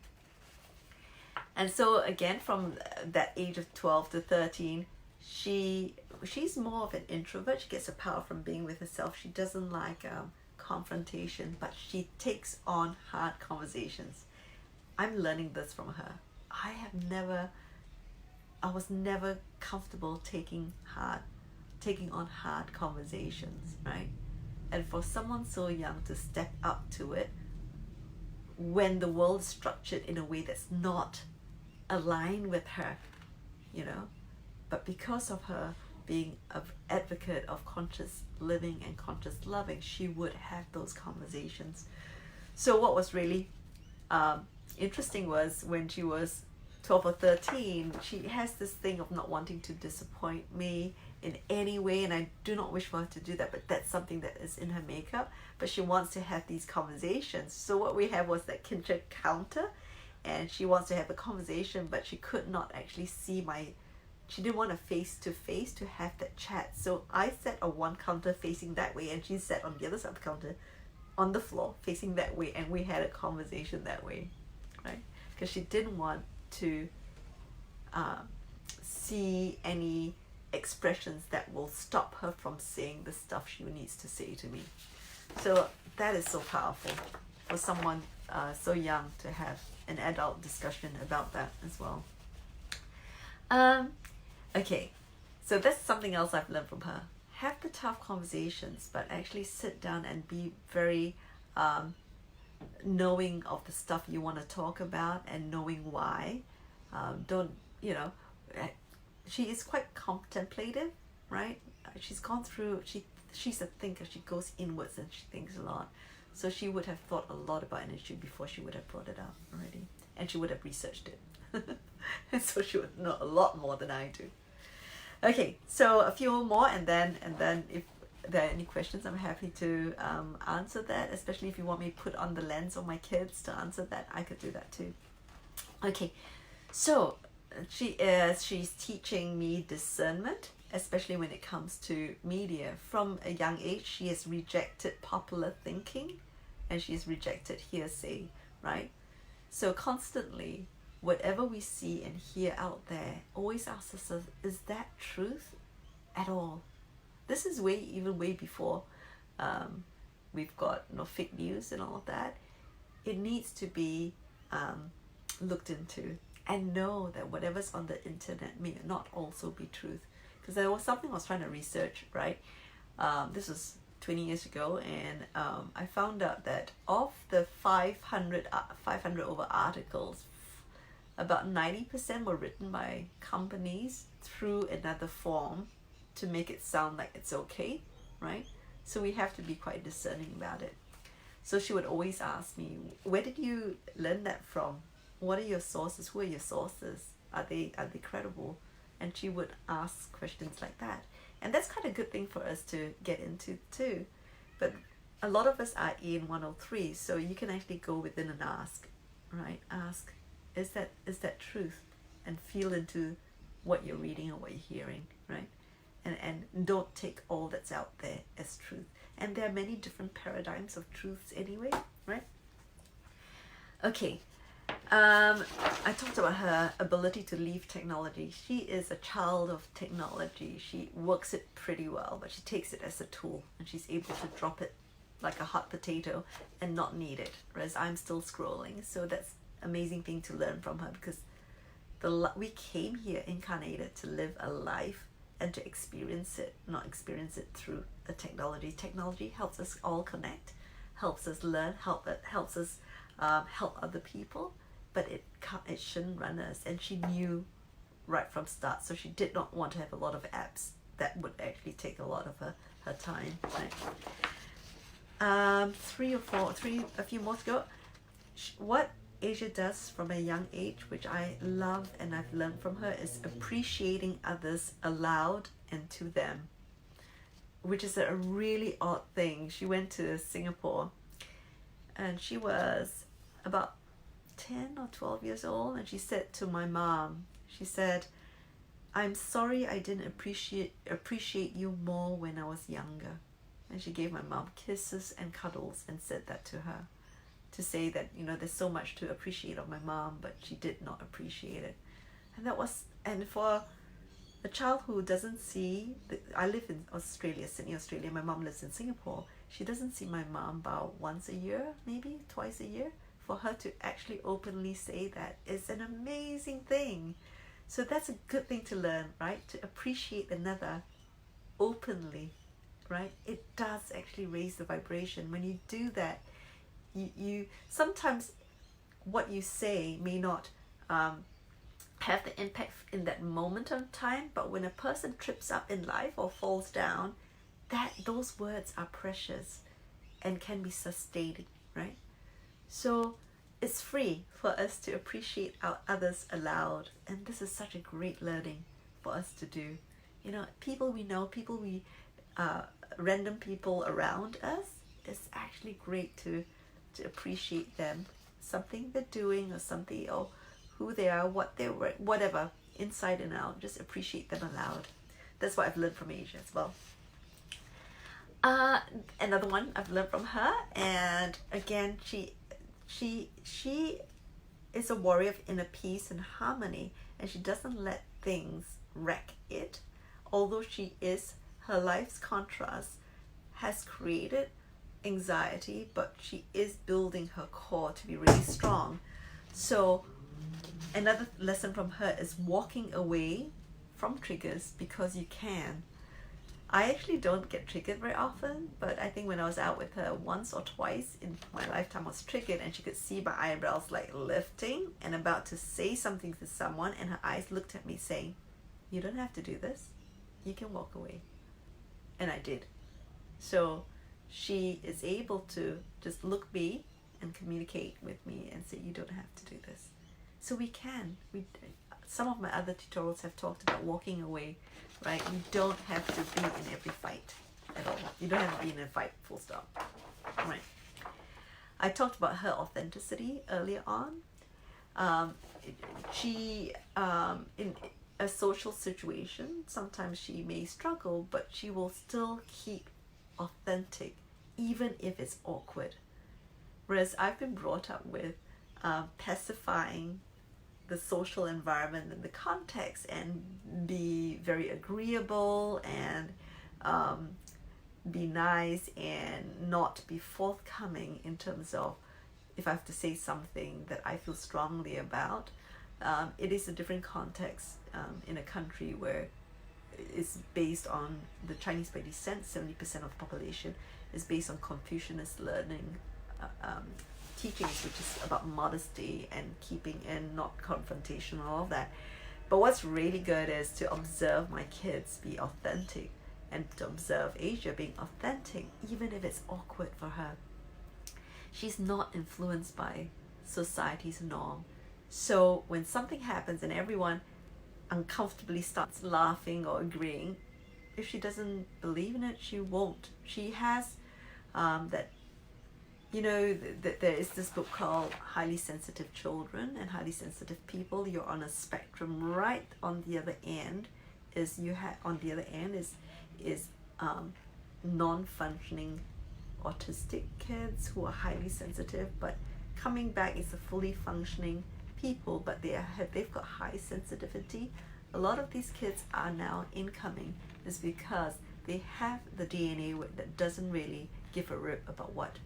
And so again, from that age of 12 to 13, she's more of an introvert. She gets her power from being with herself. She doesn't like confrontation, but she takes on hard conversations. I'm learning this from her. I was never comfortable taking on hard conversations, right? And for someone so young to step up to it when the world is structured in a way that's not aligned with her, you know, but because of her being an advocate of conscious living and conscious loving, she would have those conversations. So what was really interesting was when she was 12 or 13, she has this thing of not wanting to disappoint me in any way, and I do not wish for her to do that, but that's something that is in her makeup. But she wants to have these conversations. So what we have was that kinship counter, and she wants to have a conversation, but she could not actually see she didn't want a face-to-face to have that chat. So I set a one counter facing that way, and she sat on the other side of the counter on the floor facing that way, and we had a conversation that way, right? Because she didn't want to see any expressions that will stop her from saying the stuff she needs to say to me. So that is so powerful for someone so young to have an adult discussion about that as well. Okay, so that's something else I've learned from her. Have the tough conversations, but actually sit down and be very knowing of the stuff you want to talk about and knowing why. Don't, she is quite contemplative, right? She's gone through, she's a thinker, she goes inwards and she thinks a lot. So she would have thought a lot about an issue before she would have brought it up already. And she would have researched it. And so she would know a lot more than I do. Okay, so a few more, and then if there are any questions, I'm happy to answer that, especially if you want me to put on the lens of my kids to answer that, I could do that too. Okay, so she's teaching me discernment especially when it comes to media. From a young age, she has rejected popular thinking and she's rejected hearsay, right? So constantly, whatever we see and hear out there always asks us, is that truth at all? This is even way before we've got fake news and all of that. It needs to be looked into, and know that whatever's on the internet may not also be truth. Because there was something I was trying to research, right? This was 20 years ago, and I found out that of the 500 over articles, about 90% were written by companies through another form to make it sound like it's okay, right? So we have to be quite discerning about it. So she would always ask me, where did you learn that from? What are your sources? Who are your sources? Are they credible? And she would ask questions like that. And that's kind of a good thing for us to get into too. But a lot of us are in 103, so you can actually go within and ask, right? Ask, is that truth? And feel into what you're reading or what you're hearing, right? And don't take all that's out there as truth. And there are many different paradigms of truths anyway, right? Okay. I talked about her ability to leave technology. She is a child of technology. She works it pretty well, but she takes it as a tool, and she's able to drop it like a hot potato and not need it, whereas I'm still scrolling. So that's an amazing thing to learn from her, because we came here incarnated to live a life and to experience it, not experience it through a technology. Technology helps us all connect, helps us learn, helps us help other people, but it shouldn't run us. And she knew right from start, so she did not want to have a lot of apps that would actually take a lot of her time, right? A few more to go. What Asia does from a young age, which I love and I've learned from her, is appreciating others aloud and to them, which is a really odd thing. She went to Singapore and she was about 10 or 12 years old, and she said to my mom, she said, "I'm sorry I didn't appreciate you more when I was younger." And she gave my mom kisses and cuddles and said that to her, to say that, there's so much to appreciate of my mom, but she did not appreciate it. And for a child who doesn't see, I live in Australia, Sydney, Australia, my mom lives in Singapore, she doesn't see my mom about once a year, maybe twice a year. For her to actually openly say that is an amazing thing. So that's a good thing to learn, right? To appreciate another openly, right? It does actually raise the vibration. When you do that, you sometimes what you say may not have the impact in that moment of time, but when a person trips up in life or falls down, those words are precious and can be sustained, right? So it's free for us to appreciate our others aloud, and this is such a great learning for us to do. People we know, random people around us, it's actually great to appreciate them, something they're doing or something, or who they are, what they were, whatever, inside and out. Just appreciate them aloud. That's what I've learned from Asia as well. Another one I've learned from her, and again, she is a warrior of inner peace and harmony, and she doesn't let things wreck it. Although her life's contrast has created anxiety, but she is building her core to be really strong. So another lesson from her is walking away from triggers because you can. I actually don't get triggered very often, but I think when I was out with her once or twice in my lifetime, I was triggered, and she could see my eyebrows like lifting and about to say something to someone, and her eyes looked at me saying, "You don't have to do this. You can walk away." And I did. So she is able to just look me and communicate with me and say, "You don't have to do this." So we can. Some of my other tutorials have talked about walking away, right? You don't have to be in every fight at all. You don't have to be in a fight, full stop, right? I talked about her authenticity earlier on. She, in a social situation, sometimes she may struggle, but she will still keep authentic, even if it's awkward. Whereas I've been brought up with pacifying the social environment and the context and be very agreeable and be nice and not be forthcoming in terms of if I have to say something that I feel strongly about. It is a different context in a country where it's based on the Chinese by descent. 70% of the population is based on Confucianist learning teachings, which is about modesty and keeping in, not confrontation, all of that. But what's really good is to observe my kids be authentic and to observe Asia being authentic, even if it's awkward for her. She's not influenced by society's norm. So when something happens and everyone uncomfortably starts laughing or agreeing, if she doesn't believe in it, she won't. She has that, there is this book called Highly Sensitive Children and Highly Sensitive People. You're on a spectrum. Right on the other end is non-functioning autistic kids who are highly sensitive, but coming back is a fully functioning people, but they've got high sensitivity. A lot of these kids are now incoming is because they have the DNA that doesn't really give a rip about what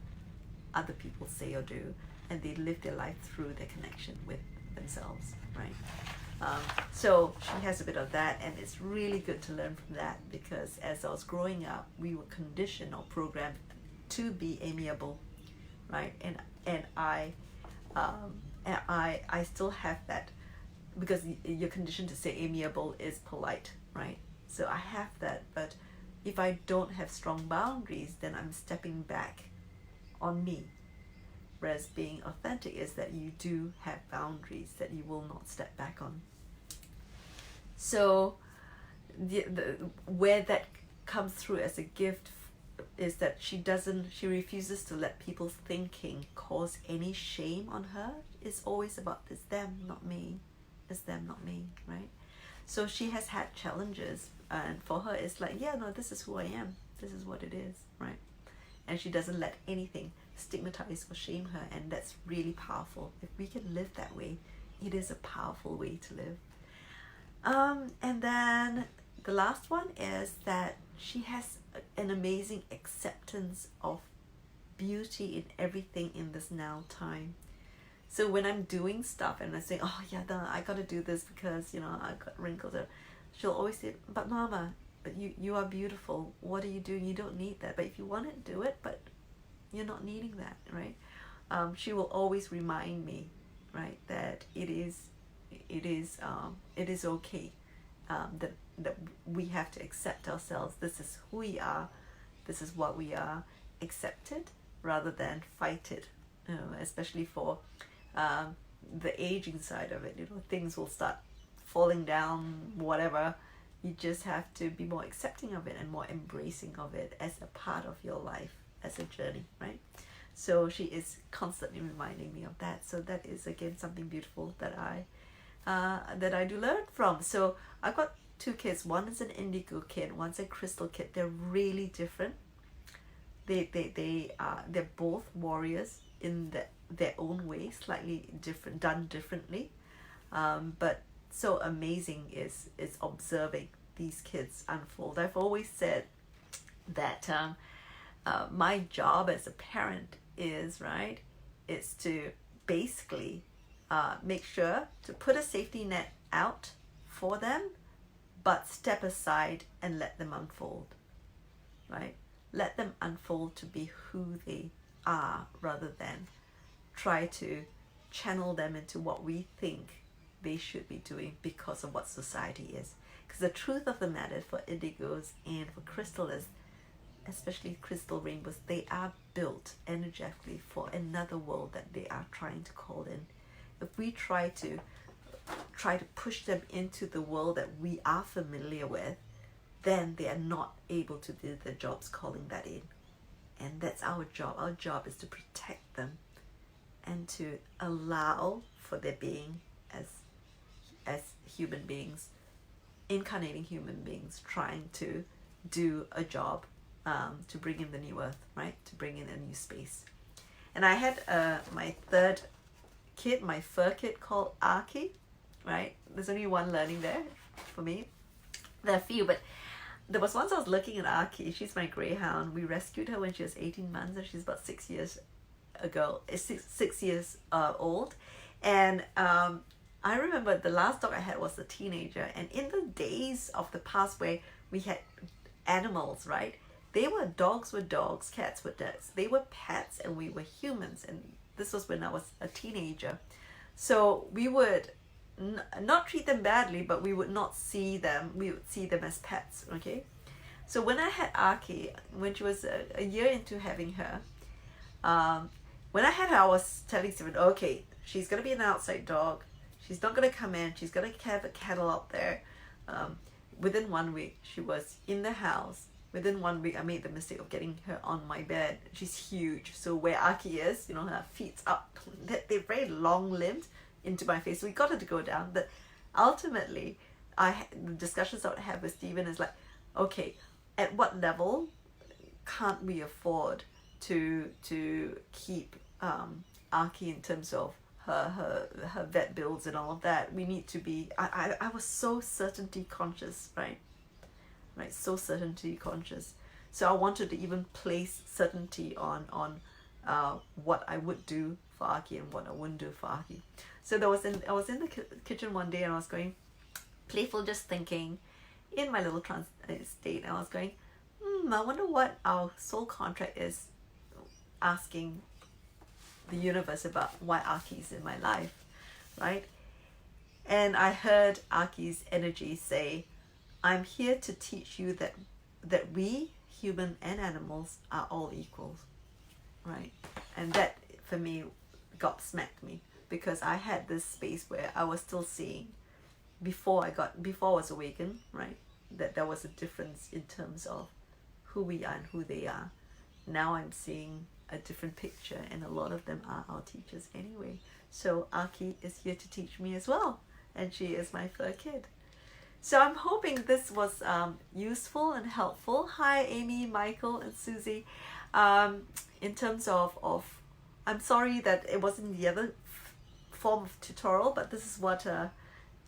other people say or do, and they live their life through their connection with themselves, right? So she has a bit of that, and it's really good to learn from that, because as I was growing up, we were conditioned or programmed to be amiable, right? And I still have that, because you're conditioned to say amiable is polite, right? So I have that, but if I don't have strong boundaries, then I'm stepping back on me. Whereas being authentic is that you do have boundaries that you will not step back on. So where that comes through as a gift is that she refuses to let people's thinking cause any shame on her. It's always about it's them, not me. It's them, not me, right? So she has had challenges, and for her it's like, yeah, no, this is who I am. This is what it is, right? And she doesn't let anything stigmatize or shame her, and that's really powerful. If we can live that way, it is a powerful way to live. And then the last one is that she has an amazing acceptance of beauty in everything in this now time. So when I'm doing stuff and I say, oh yeah, I gotta do this because I got wrinkles, she'll always say, but Mama, but you are beautiful. What are you doing? You don't need that. But if you want to do it, but you're not needing that, right? She will always remind me, right, that it is okay, that we have to accept ourselves. This is who we are. This is what we are. Accept it rather than fight it. Especially for the aging side of it. Things will start falling down, whatever. You just have to be more accepting of it and more embracing of it as a part of your life, as a journey, right? So she is constantly reminding me of that. So that is again something beautiful that I do learn from. So I've got two kids. One is an indigo kid. One's a crystal kid. They're really different. They're both warriors in their own way, slightly different, done differently. But so amazing is observing these kids unfold. I've always said that my job as a parent is to basically make sure to put a safety net out for them, but step aside and let them unfold, right? Let them unfold to be who they are rather than try to channel them into what we think they should be doing because of what society is. Because the truth of the matter for indigos and for crystal is, especially crystal rainbows, they are built energetically for another world that they are trying to call in. If we try to push them into the world that we are familiar with, then they are not able to do their jobs calling that in. And that's our job. Our job is to protect them and to allow for their being as human beings incarnating human beings trying to do a job, to bring in the new earth, right? To bring in a new space. And I had my third kid, my fur kid, called Aki, right? There's only one learning there for me. There are a few, but there was once I was looking at Aki. She's my greyhound. We rescued her when she was 18 months, and she's about 6 years ago. 6 years old. And I remember the last dog I had was a teenager. And in the days of the past where we had animals, right? Dogs were dogs, cats were cats. They were pets and we were humans. And this was when I was a teenager. So we would not treat them badly, but we would not see them. We would see them as pets, okay? So when I had Aki, when she was a year into having her, when I had her, I was telling Stephen, okay, she's going to be an outside dog. She's not going to come in. She's going to have a kennel out there. Within 1 week, she was in the house. Within 1 week, I made the mistake of getting her on my bed. She's huge. So where Aki is, her feet's up. They're very long-limbed into my face. So we got her to go down. But ultimately, the discussions I would have with Stephen is like, okay, at what level can't we afford to keep Aki in terms of her vet bills and all of that? We need to be. I was so certainty conscious, right, so certainty conscious. So I wanted to even place certainty on what I would do for Aki and what I wouldn't do for Aki. So I was in the kitchen one day and I was going playful, just thinking in my little trance state, and I was going, I wonder what our soul contract is asking the universe about why Aki's in my life, right? And I heard Aki's energy say, I'm here to teach you that we, human and animals, are all equals, right? And that, for me, gobsmacked me, because I had this space where I was still seeing, before I was awakened, right, that there was a difference in terms of who we are and who they are. Now I'm seeing a different picture, and a lot of them are our teachers anyway. So Aki is here to teach me as well, and she is my fur kid. So I'm hoping this was useful and helpful. Hi Amy, Michael and Susie. In terms of I'm sorry that it wasn't the other form of tutorial, but this is what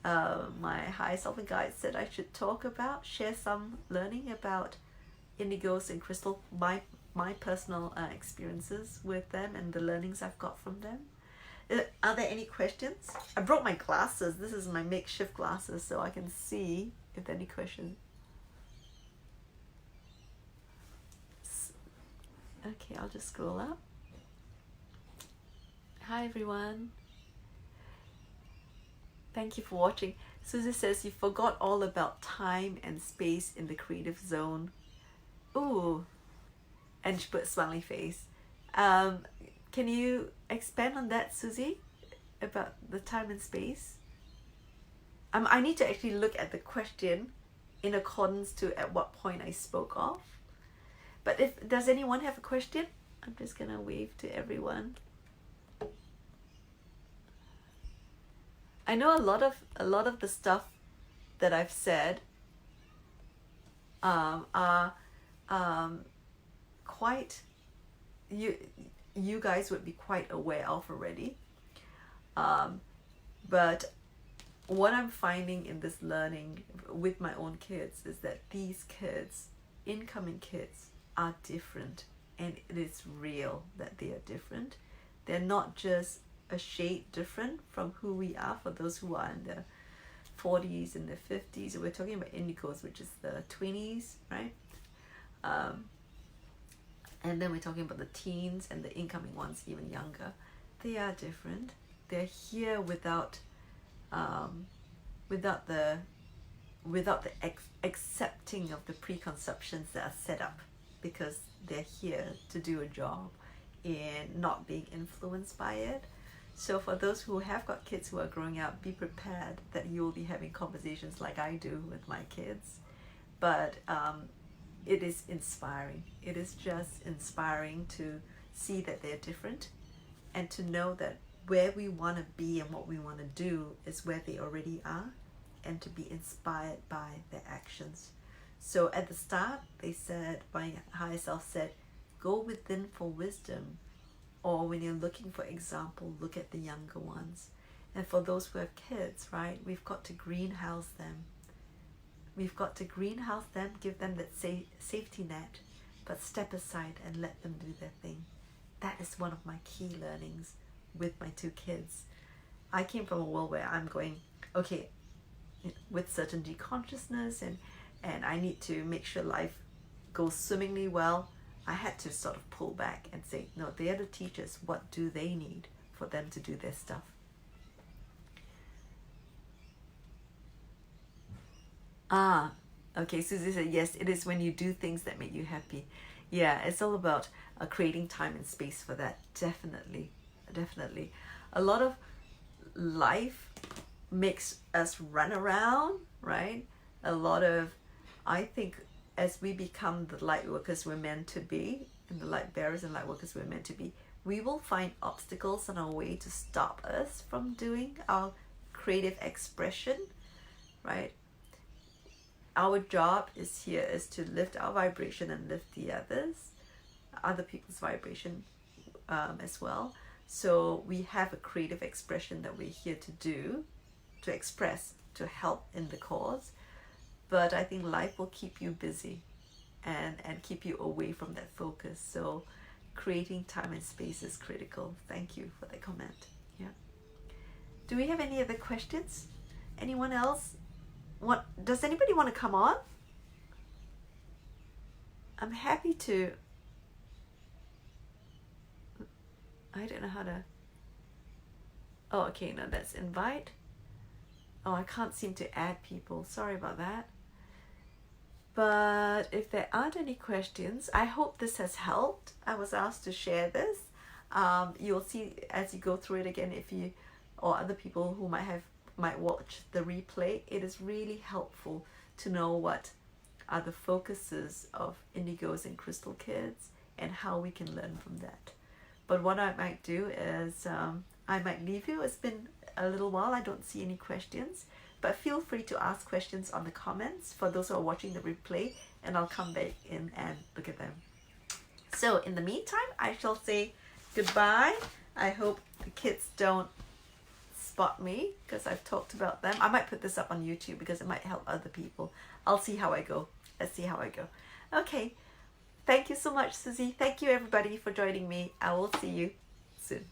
my higher self and guide said I should talk about, share some learning about indigos and crystal, my personal experiences with them and the learnings I've got from them. Are there any questions? I brought my glasses. This is my makeshift glasses, so I can see if there are any questions. Okay, I'll just scroll up. Hi everyone. Thank you for watching. Susie says you forgot all about time and space in the creative zone. Ooh. And she put a smiley face. Can you expand on that, Susie, about the time and space? I need to actually look at the question in accordance to at what point I spoke of. But does anyone have a question? I'm just gonna wave to everyone. I know a lot of the stuff that I've said are quite, you guys would be quite aware of already. But what I'm finding in this learning with my own kids is that these kids, incoming kids, are different, and it is real that they are different. They're not just a shade different from who we are, for those who are in the 40s and the 50s. We're talking about indigos, which is the 20s, right? And then we're talking about the teens and the incoming ones even younger. They are different. They're here without the accepting of the preconceptions that are set up, because they're here to do a job and not being influenced by it. So for those who have got kids who are growing up, be prepared that you will be having conversations like I do with my kids. But it is inspiring. It is just inspiring to see that they're different, and to know that where we want to be and what we want to do is where they already are, and to be inspired by their actions. So at the start, they said, my higher self said, go within for wisdom. Or when you're looking for example, look at the younger ones. And for those who have kids, right, we've got to greenhouse them. We've got to greenhouse them, give them that safety net, but step aside and let them do their thing. That is one of my key learnings with my two kids. I came from a world where I'm going, okay, with certainty consciousness, and I need to make sure life goes swimmingly well. I had to sort of pull back and say, no, they are the teachers. What do they need for them to do their stuff? Ah, okay, Susie said, yes, it is when you do things that make you happy. Yeah, it's all about creating time and space for that. Definitely, definitely. A lot of life makes us run around, right? A lot of, I think, as we become the light workers we're meant to be, and the light bearers and light workers we're meant to be, we will find obstacles on our way to stop us from doing our creative expression, right? Our job is to lift our vibration and lift the other people's vibration as well. So we have a creative expression that we're here to do, to express, to help in the cause. But I think life will keep you busy and keep you away from that focus. So creating time and space is critical. Thank you for that comment. Yeah. Do we have any other questions? Anyone else? Does anybody want to come on? I'm happy to. I don't know how to. Oh, okay, no, that's invite. Oh, I can't seem to add people. Sorry about that. But if there aren't any questions, I hope this has helped. I was asked to share this. You'll see as you go through it again, if you or other people who might watch the replay, it is really helpful to know what are the focuses of indigos and crystal kids and how we can learn from that. But what I might do is I might leave you. It's been a little while. I don't see any questions, but feel free to ask questions on the comments for those who are watching the replay, and I'll come back in and look at them. So in the meantime, I shall say goodbye. I hope the kids don't spot me because I've talked about them. I might put this up on YouTube because it might help other people. I'll see how I go. Let's see how I go. Okay. Thank you so much, Susie. Thank you everybody for joining me. I will see you soon.